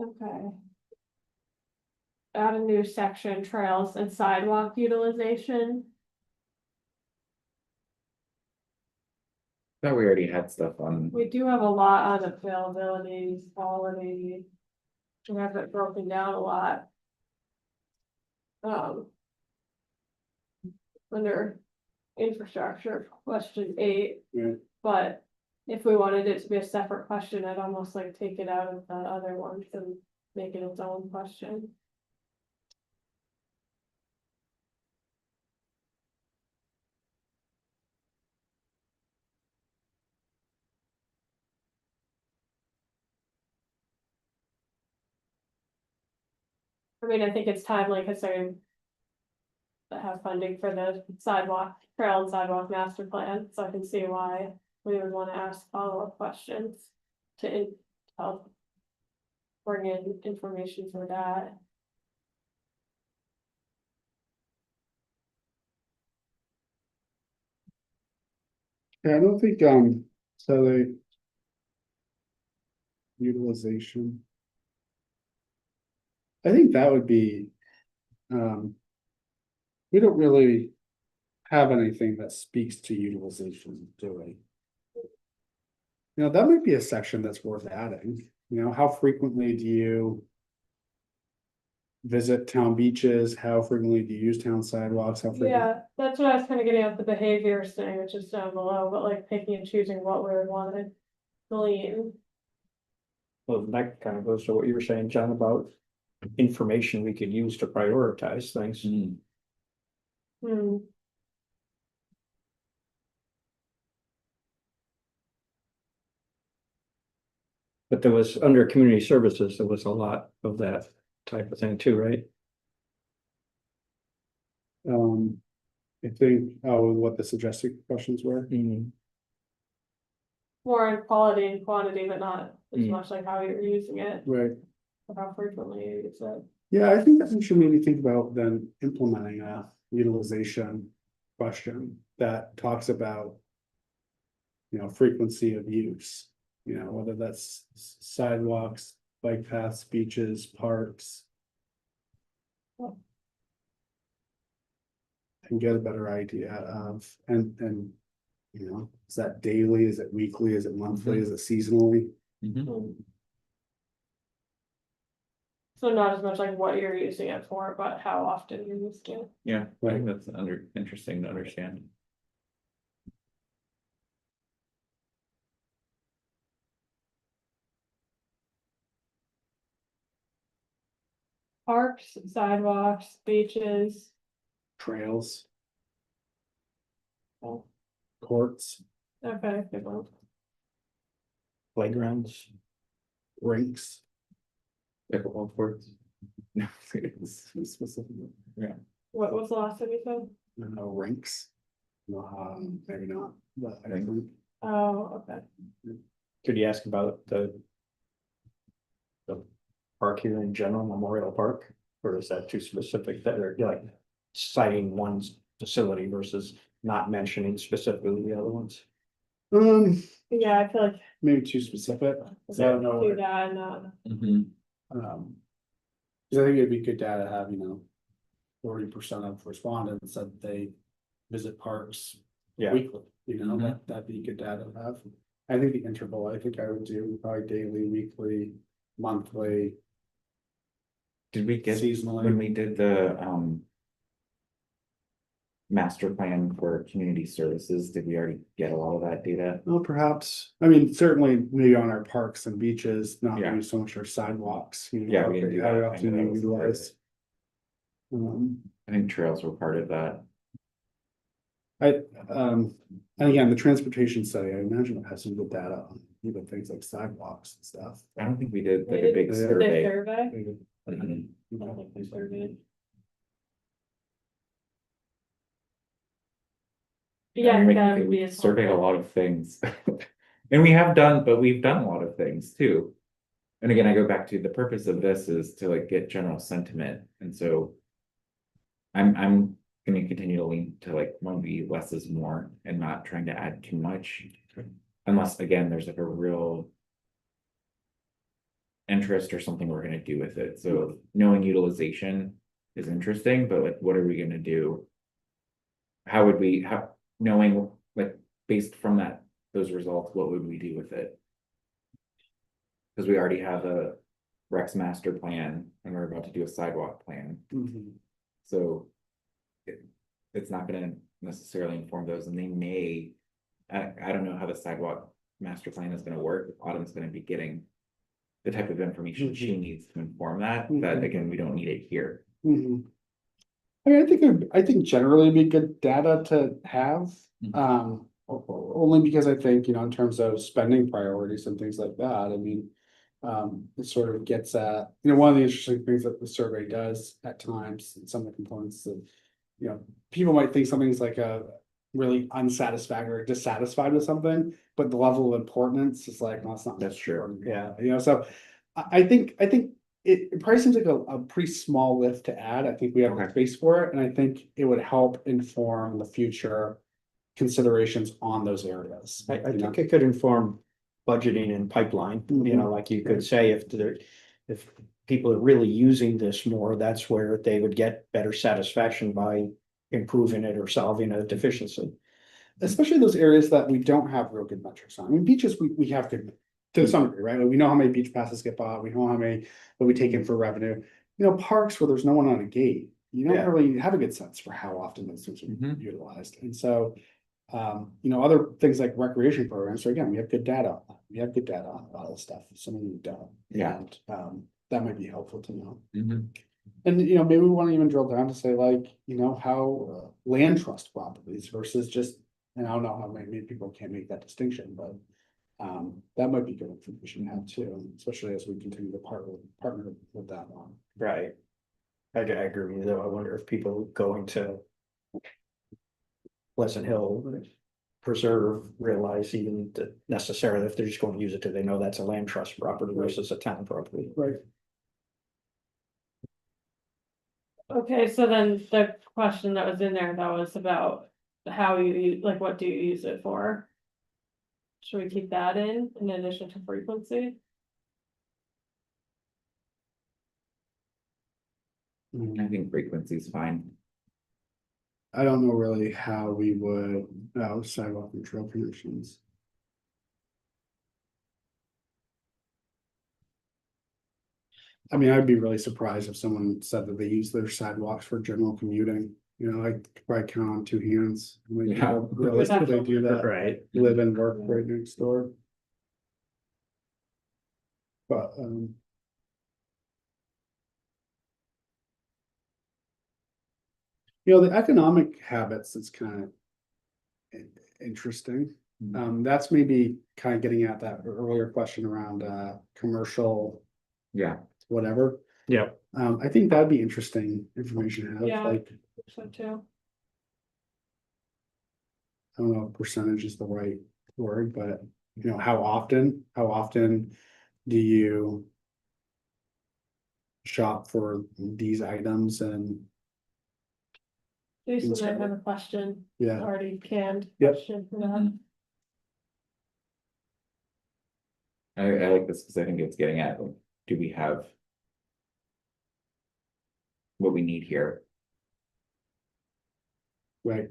Okay. Add a new section, trails and sidewalk utilization. Thought we already had stuff on, We do have a lot on availability, quality. We have it broken down a lot. Under infrastructure, question 8. Yeah. But if we wanted it to be a separate question, I'd almost like take it out of the other ones and make it its own question. I mean, I think it's timely considering that have funding for the sidewalk, trail and sidewalk master plan, so I can see why we would wanna ask follow-up questions to help bring in information for that. Yeah, I don't think, so they. Utilization. I think that would be, we don't really have anything that speaks to utilization, do we? You know, that might be a section that's worth adding, you know, how frequently do you visit town beaches? How frequently do you use town sidewalks? How frequently? Yeah, that's what I was kinda getting at, the behaviors thing, which is down below, but like picking and choosing what we would wanna glean. Well, that kind of goes to what you were saying, John, about information we could use to prioritize things. Hmm, But there was, under community services, there was a lot of that type of thing too, right? I think, oh, what the suggested questions were. more in quality and quantity, but not as Mm. much like how you're using it, Right. or how frequently you use it. Yeah, I think that we should maybe think about then implementing a utilization question that talks about. You know, frequency of use, you know, whether that's sidewalks, bike paths, beaches, parks. And get a better idea of, and, you know, is that daily, is it weekly, is it monthly, is it seasonally? Mhm. So not as much like what you're using it for, but how often you're using it. Yeah, I think that's interesting to understand. Parks, sidewalks, beaches. Trails, Oh, courts, okay, good one. Playgrounds. rinks. Pickleball courts. No, it's- Specifically, What was the last one you said? rinks. Maybe not, but I think. Oh, okay. Could you ask about the park here in general, Memorial Park, or is that too specific that are like citing one facility versus not mentioning specifically the other ones? Yeah, I feel like. Maybe too specific, so I don't know. Do that and not. Mhm. Cause I think it'd be good data to have, you know. 40% of respondents said they visit parks Yeah, weekly, you know, Mhm. that'd be good data to have. I think the interval, I think I would do probably daily, weekly, monthly, Did we get, when seasonally. we did the, master plan for community services, did we already get a lot of that data? Well, perhaps, I mean, certainly maybe on our parks and beaches, not Yeah. maybe so much our sidewalks. You know, Yeah, we didn't do how that. I often know that you was part of utilize. I think trails were part of that. And again, the transportation study, I imagine it has some good data on even things like sidewalks and stuff. I don't think we did like They a big Did they survey. survey? Maybe. Mhm. I don't think they surveyed. Yeah, I mean, that we would be a. surveyed a lot of things. And we have done, but we've done a lot of things too. And again, I go back to the purpose of this is to like get general sentiment, and so. I'm gonna continue to lean to like one be less is more and not trying to add too much. Unless, again, there's like a real. Interest or something we're gonna do with it, so knowing utilization is interesting, but like, what are we gonna do? How would we, knowing, like, based from that, those results, what would we do with it? Cause we already have a Rex master plan and we're about to do a sidewalk plan. Mhm. So it's not gonna necessarily inform those, and they may, I don't know how the sidewalk master plan is gonna work. Autumn's gonna be getting the type of information she needs to inform that, but Mhm. again, we don't need it here. Mhm. I mean, I think generally it'd be good data to have, Mhm. only because I think, in terms of spending priorities and things like that, I mean. It sort of gets at, one of the interesting things that the survey does at times, and some of the components that. People might think something's like a really unsatisfactory or dissatisfied with something, but the level of importance is like, well, it's not. That's true. important. Yeah. So I think it probably seems like a pretty small lift to add. I think we have the Okay. space for it, and I think it would help inform the future considerations on those areas. I think it could inform budgeting and pipeline, like you could say if people are really using this more, that's where they would get better satisfaction by improving it or solving a deficiency. Especially those areas that we don't have real good metrics on. I mean, beaches, we have good, to some degree, right? Like, we know how many beach passes get bought, we know how many that we take in for revenue. Parks where there's no one on a gate, you don't Yeah. really have a good sense for how often those things are Mhm. utilized. And so, other things like recreation programs, so again, we have good data on that. We have good data on a lot of this stuff, some of them don't. Yeah. And, that might be helpful to know. Mhm. And, maybe we wanna even drill down to say like, how land trust properties versus just, and I don't know how many people can't make that distinction, but. That might be good information to have too, especially as we continue to partner with that one. Right. I agree with you, though. I wonder if people going to Pleasant Hill Preserve realize even that necessarily if they're just going to use it, do they know that's a land trust property versus a town property? Right. Okay, so then the question that was in there, that was about how like, what do you use it for? Should we keep that in addition to frequency? I think frequency is fine. I don't know really how we would, sidewalk and trail connections. I mean, I'd be really surprised if someone said that they use their sidewalks for general commuting, I could probably count on two hands. How many Yeah. people realistically do that, Right. live and work right next door. But, the economic habits is kind of interesting. That's maybe kind of getting at that earlier question around, commercial, Yeah, whatever. Yeah. I think that'd be interesting information to have, Yeah. like, So too. I don't know if percentage is the right word, but, how often do you shop for these items and, Jason, I have a question, yeah, already canned Yep. question for that. I like this because I think it's getting at, like, do we have what we need here? right,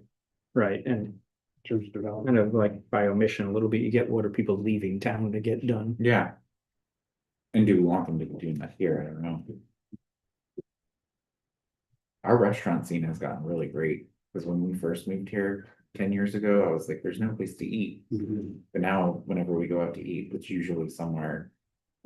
Right. And in terms of development. kind of like by omission a little bit, you get what are people leaving town to get done? Yeah. And do we want them to be doing that here? I don't know. Our restaurant scene has gotten really great, because when we first moved here 10 years ago, I was like, there's no place to eat. Mhm. But now, whenever we go out to eat, it's usually somewhere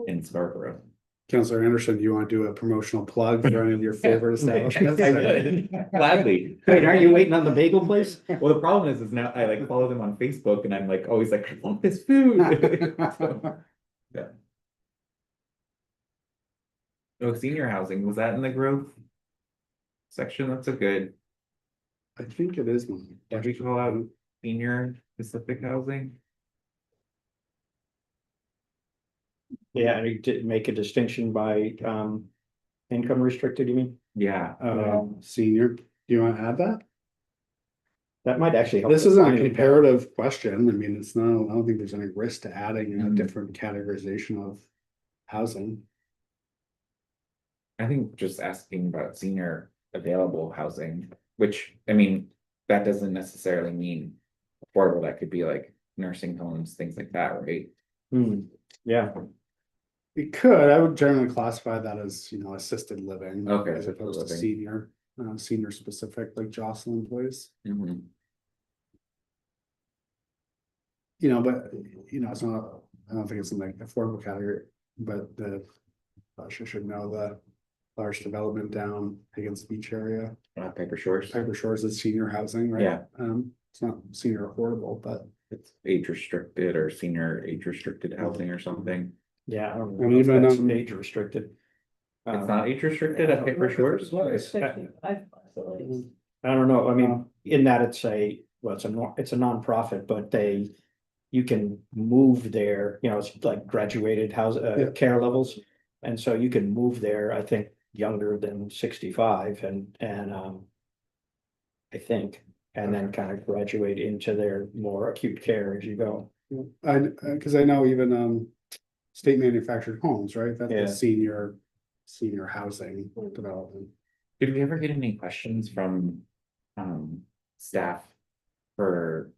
in Scarborough. Counselor Anderson, do you want to do a promotional plug for any of your favorite establishments? I would, gladly. Wait, aren't you waiting on the bagel place? Well, the problem is now I like follow them on Facebook and I'm like always like, I want this food. So, yeah. Oh, senior housing, was that in the growth section? That's a good, I think it is one. did we call out senior specific housing? Yeah, and you did make a distinction by income restricted, you mean? Yeah, Senior, do you want to add that? That might actually help. This isn't a define it. comparative question. I mean, it's not, I don't think there's any risk to adding a Mhm. different categorization of housing. I think just asking about senior available housing, which, I mean, that doesn't necessarily mean affordable, that could be like nursing homes, things like that, right? Hmm, yeah, It could, I would generally classify that as, assisted living. Okay, As assisted opposed to living. senior specific, like Jocelyn Place. Mhm. But, it's not, I don't think it's in the affordable category, but I should know the large development down Higgins Beach area. Piper Shores, Piper Shores is senior housing, right? Yeah. It's not senior affordable, but it's age restricted or senior age restricted housing or something. yeah, I don't And know if even, that's age restricted. It's not age restricted at Piper Shores? I don't know, I mean, in that it's it's a nonprofit, but you can move there, it's like graduated house, Yeah. care levels. And so you can move there, I think, younger than 65 and I think, and then kind of graduate into their more acute care as you go. cause I know even, state manufactured homes, right? That's Yeah. the senior housing development. Did we ever get any questions from staff for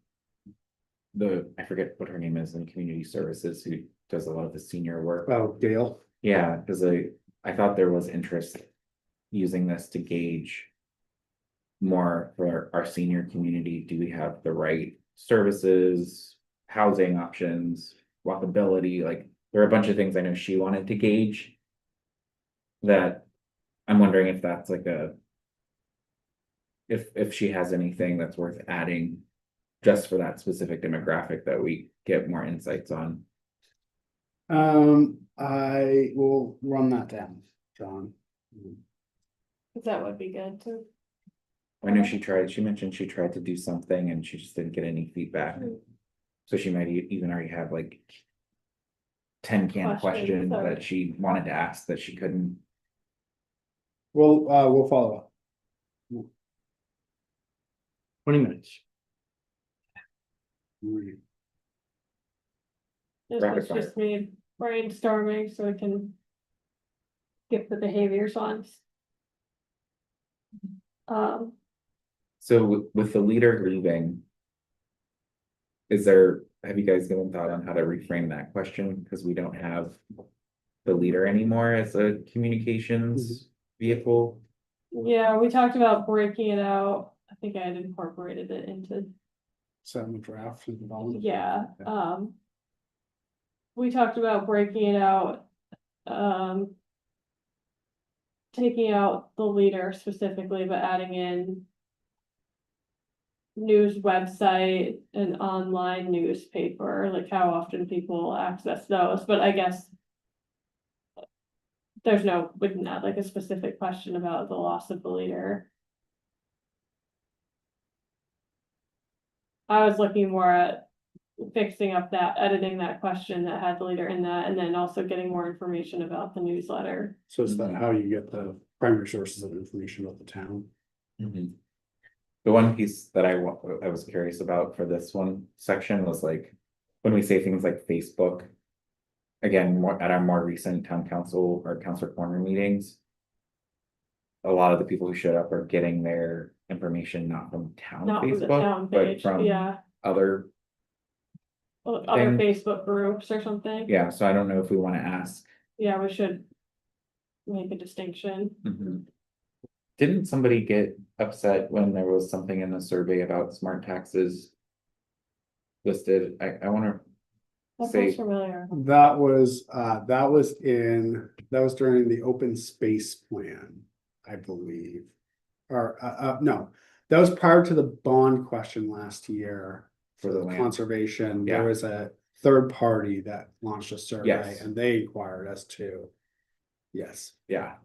I forget what her name is in community services who does a lot of the senior work? Oh, Gail, Yeah, because I thought there was interest using this to gauge more for our senior community. Do we have the right services, housing options, walkability? Like, there are a bunch of things I know she wanted to gauge. That I'm wondering if that's like if she has anything that's worth adding just for that specific demographic that we get more insights on. I will run that down, John. That would be good too. I know she mentioned she tried to do something and she just didn't get any feedback. So she might even already have like 10 canned questions Questions, that she wanted to ask that she couldn't. We'll follow up. 20 minutes. This Rapid was just me brainstorming so we can get the behaviors on. So with the leader leaving. Have you guys given thought on how to reframe that question? Because we don't have the leader anymore as a communications vehicle. Yeah, we talked about breaking it out. I think I had incorporated it into, Seven draft and development. yeah, we talked about breaking it out, taking out the leader specifically, but adding in news website and online newspaper, like how often people access those, but I guess we didn't add like a specific question about the loss of the leader. I was looking more at fixing up editing that question that had the leader in that, and then also getting more information about the newsletter. So is that how you get the primary sources of information about the town? Mhm. The one piece that I was curious about for this one section was like, when we say things like Facebook. Again, at our more recent town council or council corner meetings. A lot of the people who showed up are getting their information not from town Not from the Facebook, town but page, from yeah, other, other thing. Facebook groups or something. yeah, so I don't know if we want to ask. Yeah, we should make a distinction. Mhm. Didn't somebody get upset when there was something in the survey about smart taxes listed? I wanna That say, sounds familiar. That was during the open space plan, I believe. Or, no, that was prior to the bond question last year for For the the land. conservation. Yeah. There was a third party that launched a survey Yes. and they inquired us too. Yes. yeah.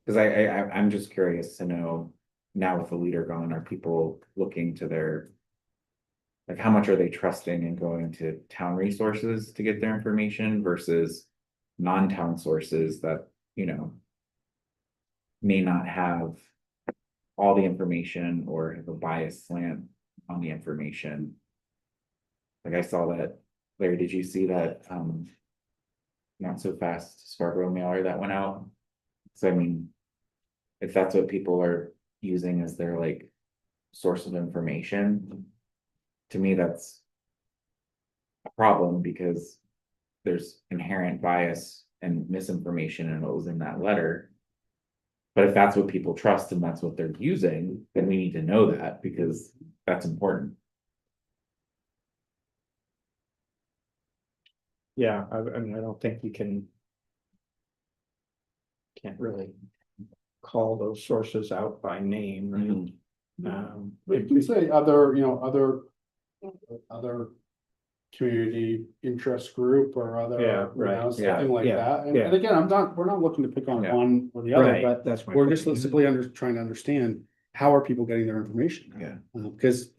Cause I'm just curious to know, now with the leader gone, are people looking to their like how much are they trusting and going to town resources to get their information versus non-town sources that, you know, may not have all the information or have a biased slant on the information. Like I saw that, Larry, did you see that, not so fast Scarborough mailer that went out? So I mean, if that's what people are using as their like source of information, to me, that's a problem because there's inherent bias and misinformation in what was in that letter. But if that's what people trust and that's what they're using, then we need to know that because that's important. Yeah, I mean, I don't think you can. Can't really call those sources out by name, right? But you can say other, you know, other community interest group or other, Yeah, you know, right, something like yeah, that. yeah. And again, we're not looking to pick on Yeah. one or the other, Right, but that's my we're just point. simply trying to understand how are people getting their information? Yeah. Because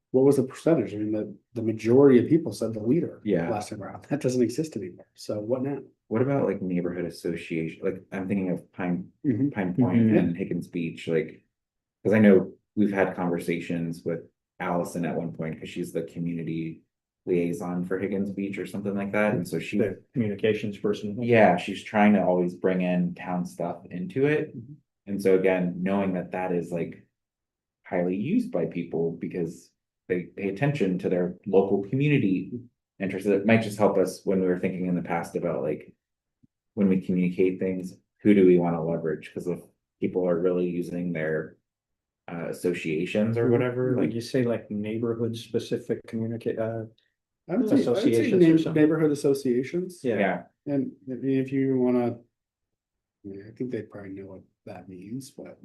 what was the percentage? I mean, the majority of people said the leader. Yeah. Last time around, that doesn't exist anymore. So what now? What about like neighborhood association? Like I'm thinking of Pine Point Mhm. and Higgins Beach, like. Cause I know we've had conversations with Allison at one point, cause she's the community liaison for Higgins Beach or something like that, and so she. The communications person. Yeah, she's trying to always bring in town stuff into it. And so again, knowing that that is like highly used by people because they pay attention to their local community interests, it might just help us when we were thinking in the past about like when we communicate things, who do we want to leverage? Because if people are really using their associations or whatever, Would like, you say like neighborhood specific communicate, I would say Associations or something. neighborhood associations. Yeah. yeah, And I mean, if you wanna, yeah, I think they probably know what that means, but.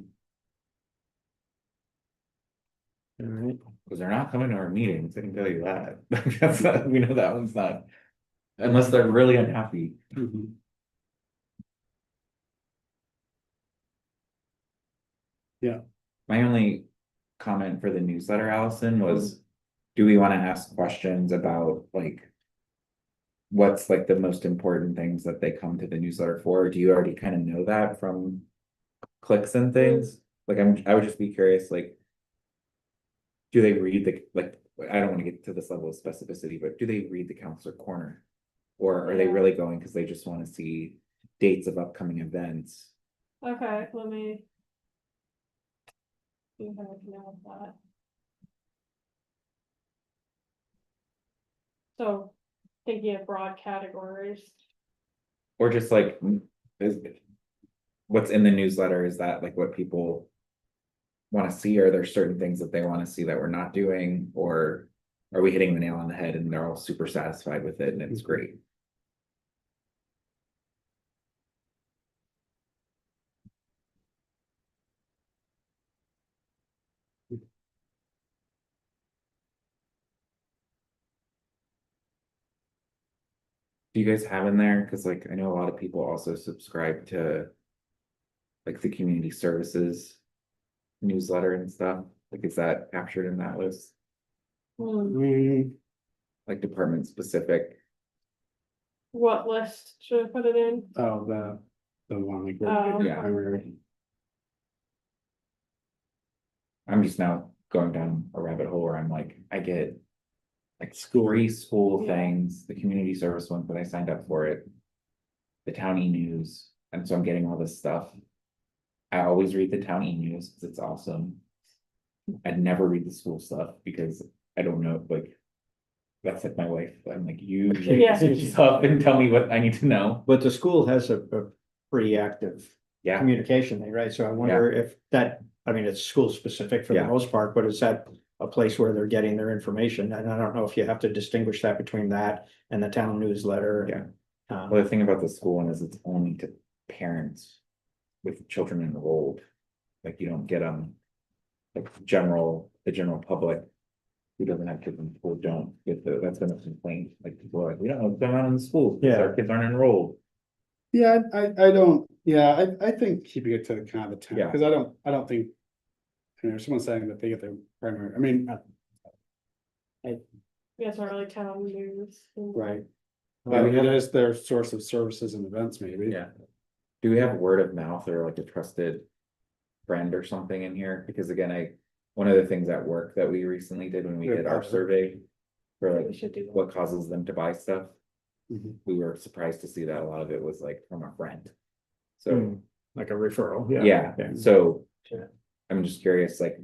all right, because they're not coming to our meetings, I can tell you that. That's not, we know that one's not, unless they're really unhappy. Yeah. My only comment for the newsletter, Allison, was, do we want to ask questions about like. What's like the most important things that they come to the newsletter for? Do you already kind of know that from clicks and things? Like I would just be curious, like. Do they read the, like, I don't want to get to this level of specificity, but do they read the Counselor Corner? Or are they Yeah. really going because they just want to see dates of upcoming events? Okay, let me. See if I can know that. So, thinking of broad categories. Or just like, is. What's in the newsletter, is that like what people. Want to see, or are there certain things that they want to see that we're not doing, or are we hitting the nail on the head and they're all super satisfied with it and it's great? Do you guys have in there? Cause like I know a lot of people also subscribe to. Like the community services newsletter and stuff, like is that captured in that list? Like department specific? What list should I put it in? Oh, the one like. Oh. Yeah. Primary. I'm just now going down a rabbit hole where I'm like, I get. Like free school Yeah. things, the community service ones that I signed up for it. The town e-news, and so I'm getting all this stuff. I always read the town e-news because it's awesome. I'd never read the school stuff because I don't know, like. That's like my wife, I'm like, you Yeah. stuff and tell me what I need to know. but the school has a pretty active Yeah, communication thing, right? So I wonder if that, I mean, it's school specific for the Yeah. most part, but is that a place where they're getting their information? And I don't know if you have to distinguish that between that and the town newsletter. Yeah. Well, the thing about the school one is it's only to parents with children enrolled. Like you don't get like the general public who doesn't have kids in school don't get that's been a complaint. Like people are like, we don't know what's going on in the schools because Yeah. our kids aren't enrolled. Yeah, I don't, yeah, I think keeping it to kind of the town, Yeah. because I don't think. You know, someone saying that they get their primary, I mean. Guess not really town news. Right. Uh, But it is their source of services and events, maybe. Yeah. Do we have word of mouth or like a trusted friend or something in here? Because again, one of the things at work that we recently did when we Yeah, did our perfect. survey for We like should do that. what causes them to buy stuff, Mhm. we were surprised to see that a lot of it was like from a friend. So, Hmm, like a referral, yeah. yeah, so Yeah. I'm just curious, like,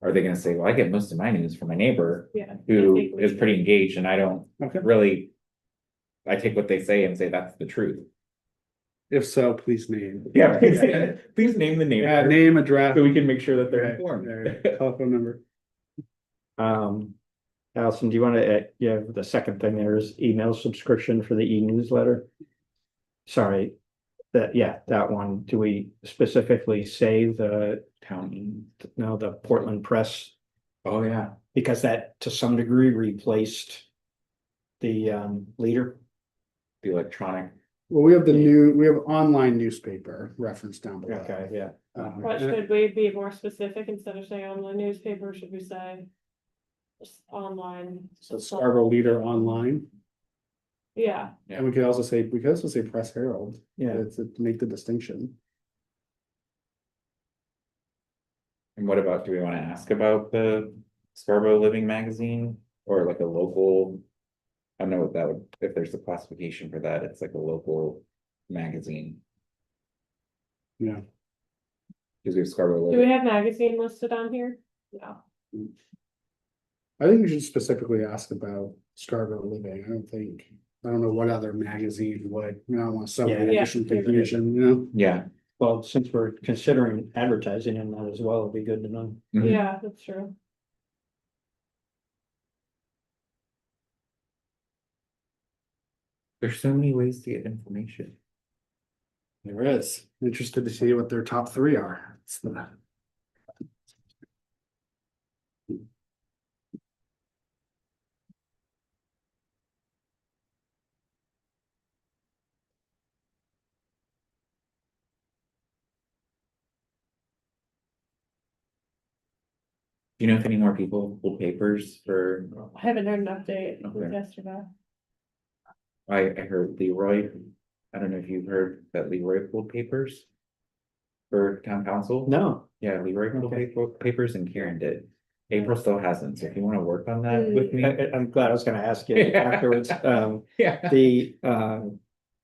are they gonna say, well, I get most of my news from my neighbor Yeah. I who think we is should. pretty engaged and I don't Okay, really. I take what they say and say that's the truth. if so, please name. Yeah, please name the Yeah, neighbor name, address. so we can make sure that they're Right, informed. there, telephone number. Allison, do you want to, yeah, the second thing there is email subscription for the e-newsletter? Sorry, that one, do we specifically say the Portland Press? Oh, yeah. Because that to some degree replaced the leader. The electronic, Well, we have we have online newspaper referenced down below. Okay, yeah. But should we be more specific instead of saying on the newspaper, should we say? Just online, So Scarborough Leader online, yeah, Yeah. and we could also say Press Herald. Yeah. To make the distinction. and what about, do we wanna ask about the Scarborough Living Magazine or like a local? I don't know what that would, if there's a classification for that, it's like a local magazine, Yeah. because we have Scarborough do we Living. have magazine listed on here? No, I think we should specifically ask about Scarborough Living. I don't know what other magazine would, I don't want so many Yeah. additional confusion, Yeah. Well, since we're considering advertising in that as well, it'd be good to know. Mhm. yeah, that's true. There's so many ways to get information. There is. Interested to see what their top three are. Do you know if any more people pulled papers for, I haven't heard an update since Okay. yesterday. I heard Leroy, I don't know if you've heard that Leroy pulled papers. For town council? No, Yeah, Leroy pulled Okay. papers and Karen did. April still hasn't, so if you wanna work on that with me. I'm glad I was gonna ask you Yeah. afterwards. Yeah.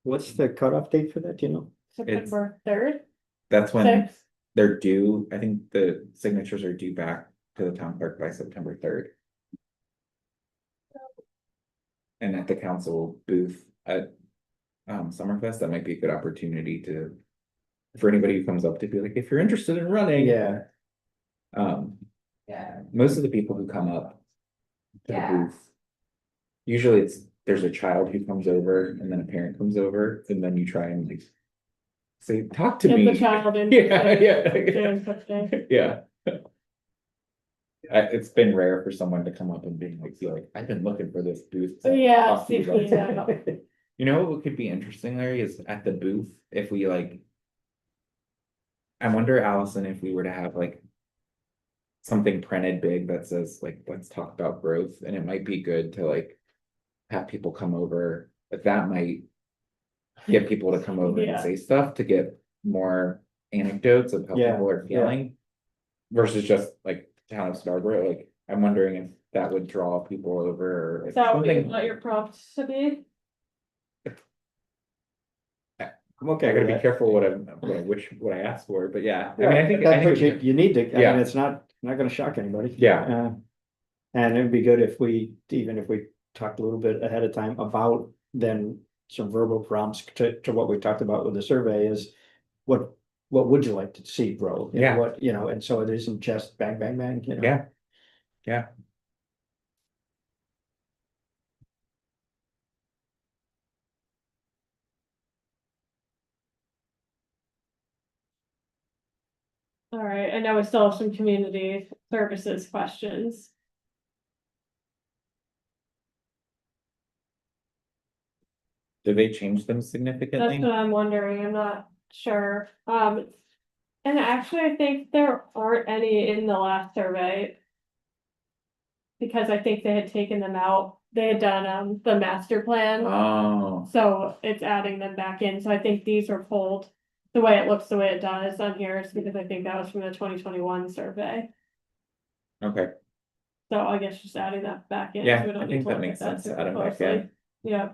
What's the cutoff date for that, do you know? September 3rd, That's when 6th, they're due, I think the signatures are due back to the town clerk by September 3rd. And at the council booth at Summerfest, that might be a good opportunity to. For anybody who comes up to be like, if you're interested in running. Yeah. Yeah, most of the people who come up. To the booth. Usually there's a child who comes over and then a parent comes over and then you try and like. Say, talk to get me. the child in. Yeah. Yeah. It's been rare for someone to come up and be like, I've been looking for this booth. to Yeah, talk to you see, guys." yeah. You know what could be interesting, Larry, is at the booth, if we like. I wonder, Allison, if we were to have like. Something printed big that says like, let's talk about growth, and it might be good to like. Have people come over, but that might. Get people to come over and Yeah. say stuff to get more anecdotes of how Yeah, people are yeah. feeling. Versus just like town of Scarborough, like, I'm wondering if that would draw people over or. Is if that what you something- want your prompts to be? I'm okay I gotta with be that. careful what I ask for, but yeah, I mean, I think. I That's think what you need to, I Yeah. mean, it's not gonna shock anybody. Yeah. And it'd be good if we, even if we talked a little bit ahead of time about then some verbal prompts to what we talked about with the survey is. What would you like to see grow? You know, Yeah. What, and so it isn't just bang, bang, bang, Yeah. Yeah. All right, I know we still have some community services questions. Do they change them That's significantly? what I'm wondering, I'm not sure, and actually, I think there aren't any in the last survey. because I think they had taken them out. They had done, the master plan. Oh, So it's adding them back in, so I think these were pulled, the way it looks, the way it does on here is because I think that was from the 2021 survey. okay, So I guess just adding that back in. so yeah, we don't I need think to that look makes at sense to super add it back closely. in. Yeah,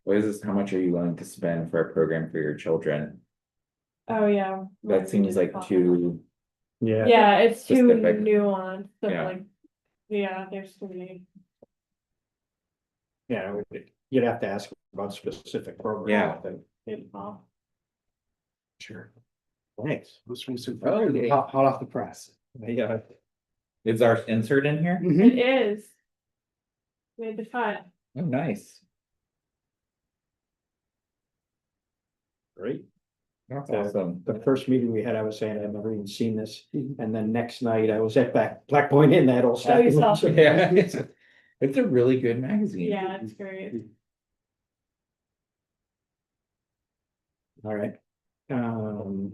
What is this, how much are you willing to spend for a program for your children? oh, yeah. That seems like too, Yeah. Yeah, it's too Specific. nuanced, so Yeah. like, yeah, there's too many. Yeah, you'd have to ask about specific programs. Yeah. I think. Involved. Sure. Thanks. This one's Oh, yeah. hot off the press. Yeah, is our insert in here? Mhm. It is. Made the cut. Oh, nice, great. that's Yeah. awesome. The first meeting we had, I was saying I've never even seen this, and then next night I was at Black Point in that old stack. you saw. Yeah, it's a really good magazine. Yeah, it's great. All right. So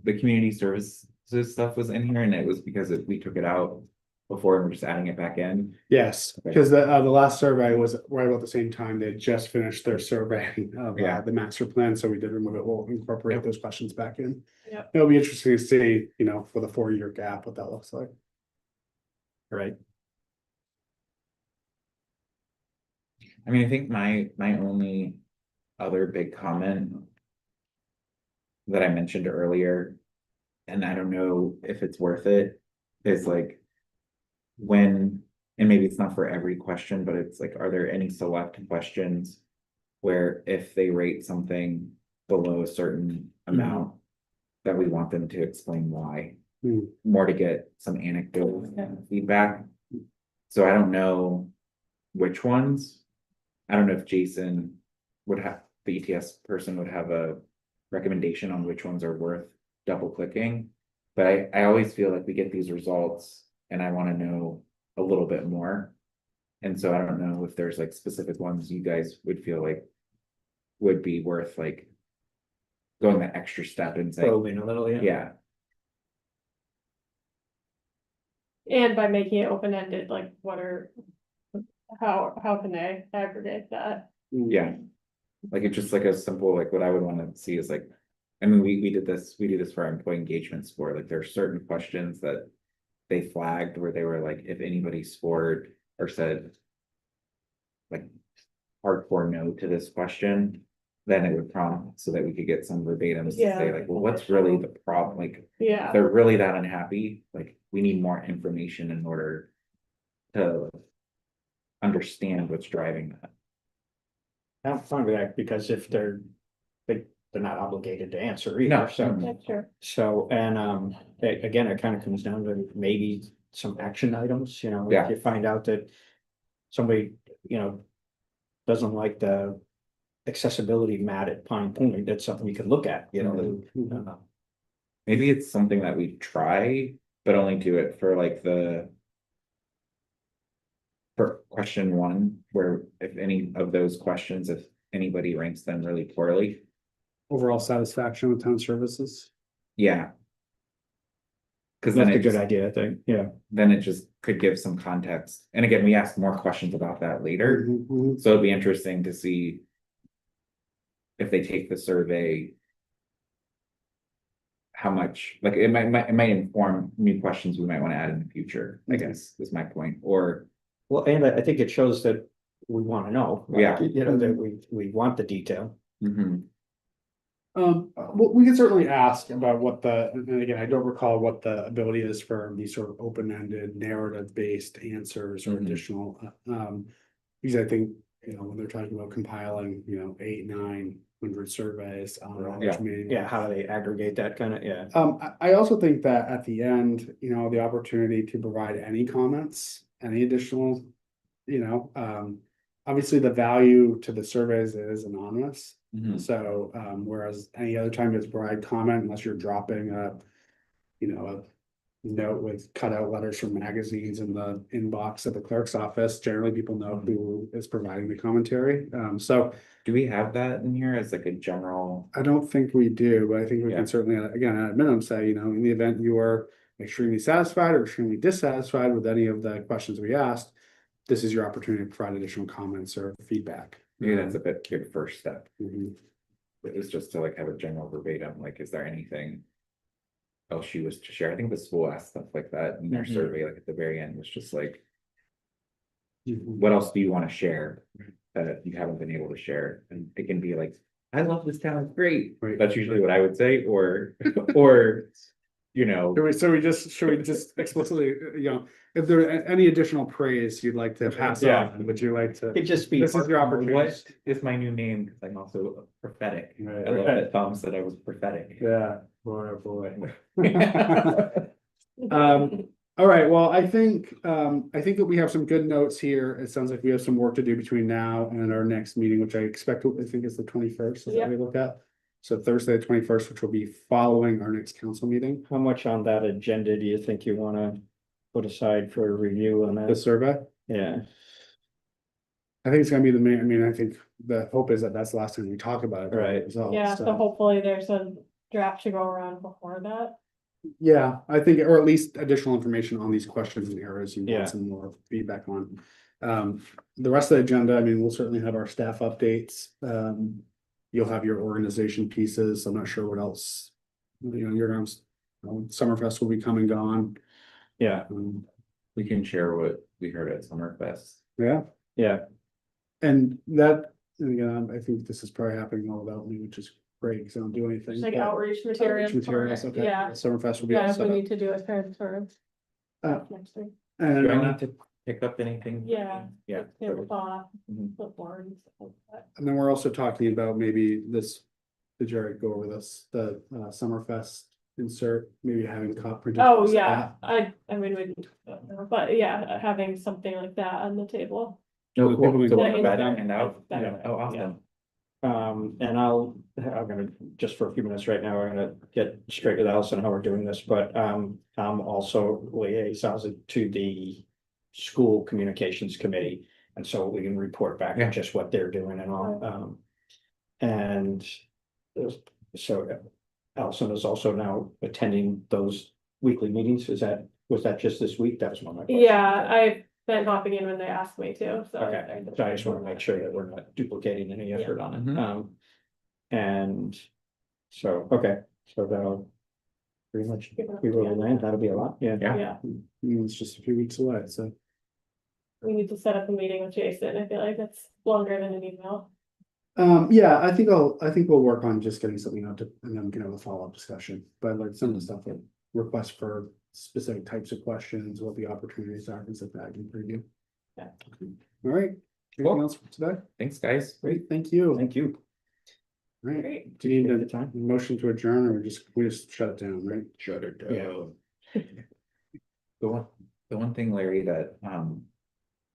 the community services stuff was in here and it was because we took it out before and we're just adding it back in. Yes, Okay. because the last survey was right about the same time. They had just finished their survey of Yeah. the master plan, so we did remove it. We'll incorporate Yep. those questions back in. Yep. It'll be interesting to see, you know, for the 4-year gap, what that looks like. Right. I mean, I think my only other big comment that I mentioned earlier, and I don't know if it's worth it, is like when, and maybe it's not for every question, but it's like, are there any select questions where if they rate something below a certain amount, that we want them to explain why? Hmm. More to get some anecdotal feedback. So I don't know which ones. I don't know if Jason would have, the ETS person would have a recommendation on which ones are worth double clicking. But I always feel like we get these results and I want to know a little bit more. And so I don't know if there's like specific ones you guys would feel like would be worth like going that extra step and saying, Probably a little, yeah. yeah, And by making it open-ended, like what are, how can they aggregate that? yeah. Like it's just like a simple, like what I would want to see is like, I mean, we do this for our employee engagement score. Like there are certain questions that they flagged where they were like, if anybody scored or said like hardcore no to this question, then it would prompt so that we could get some verbatims to Yeah. say like, well, what's really the problem? Like, Yeah, if they're really that unhappy, like we need more information in order to understand what's driving that. I'm fine with that, because if they're not obligated to answer No. either, so. that's true. So, and, again, it kind of comes down to maybe some action items, you know, Yeah. if you find out that somebody, you know, doesn't like the accessibility mat at Pine Point, that's something you can look at, you know. Maybe it's something that we try, but only do it for like for question 1, where if any of those questions, if anybody ranks them really poorly, Overall satisfaction with town services. yeah. Cause then That's a it good just, idea, I think, yeah. then it just could give some context. And again, we ask more questions about that later. Mhm. So it'd be interesting to see if they take the survey, how much, like it might inform new questions we might want to add in the future, I guess, is my point, or, Well, and I think it shows that we want to know. right? Yeah. You know, that we want the detail. mhm, Well, we can certainly ask about what and again, I don't recall what the ability is for these sort of open-ended, narrative-based answers or Mhm. additional, because I think, you know, when they're talking about compiling, you know, 800-900 surveys. Yeah. Yeah, how do they aggregate that kind of, yeah. I also think that at the end, you know, the opportunity to provide any comments, any additional, you know, obviously the value to the surveys is anonymous. mhm. So, whereas any other time it's provide comment, unless you're dropping a, you know, note with cutout letters from magazines in the inbox at the clerk's office. Generally, people know who is providing the commentary. So Do we have that in here as like a general? I don't think we do, but I think we Yeah. can certainly, again, at a minimum, say, in the event you are extremely satisfied or extremely dissatisfied with any of the questions we asked, this is your opportunity to provide additional comments or feedback. Maybe that's a good first step. Mhm. It was just to like have a general verbatim, like, is there anything else she was to share? I think the school asked stuff like that in their Mhm. survey, like at the very end, was just like, Mhm. what else do you want to share that you haven't been able to share? And it can be like, I love this town, it's great. Right. That's usually what I would say, or, or, you know, Should we just explicitly, if there any additional praise you'd like to pass Yeah. on, would you like to? It'd just be. This is your opportunity. what is my new name? Because I'm also prophetic. Right. I love that Tom said I was prophetic. Yeah, boy, boy. All right, well, I think that we have some good notes here. It sounds like we have some work to do between now and our next meeting, which I think is the 21st, is that Yep. we look at? So Thursday, the 21st, which will be following our next council meeting, How much on that agenda do you think you wanna put aside for review on the that? survey. Yeah, I think it's gonna be the main, I mean, I think the hope is that that's the last time we talk about it. Right. Results, Yeah, so hopefully there's a draft to go around before that. Yeah, I think, or at least additional information on these questions and areas you Yeah. want some more feedback on. The rest of the agenda, I mean, we'll certainly have our staff updates. You'll have your organization pieces. I'm not sure what else. You're gonna, Summerfest will be come and gone. yeah, We can share what we heard at Summerfest. Yeah, yeah, and that, I think this is probably happening all without me, which is great, because I don't do anything. Just like but- outreach materials. Outreach materials, for it. okay. Yeah, Summerfest will be all yeah, if we set up. need to do it kind of sort of. Uh, Next week. And Do I need to pick up anything? Yeah. Yeah. Tablecloth, Mhm. clipboard and stuff like that. And then we're also talking about maybe this, did Jared go over this, the Summerfest insert, maybe having cop printed. Oh, yeah, I mean, we, but yeah, having something like that on the table. No, The cool. people So in- we'll provide Yeah, that and out. yeah. Oh, awesome. and I'm gonna, just for a few minutes right now, we're gonna get straight with Allison how we're doing this, but, I'm also liaisons to the school communications committee. And so we can report back Yeah. on just what they're doing and all, and so Allison is also now attending those weekly meetings. Was that just this week? That was one of my questions. Yeah, I've been hopping in when they ask me to, so. Okay, so I just wanna make sure that we're not duplicating any effort on it, Mhm. and so, okay, so that'll. Pretty much, we will land, that'll be a lot, yeah. Yeah. Yeah, It's just a few weeks away, so. we need to set up a meeting with Jason. I feel like that's longer than an email. Yeah, I think we'll work on just getting something out to, and then we can have a follow-up discussion, but like some of the stuff like requests for specific types of questions, what the opportunities are, things like that, I can preview. Yeah. All right, anything Cool. else for today? Thanks, guys. Great, thank you. Thank you. All right, Great. do you need Appreciate a the time. motion to adjourn or we just shut it down, right? Shut it down. The one thing, Larry, that,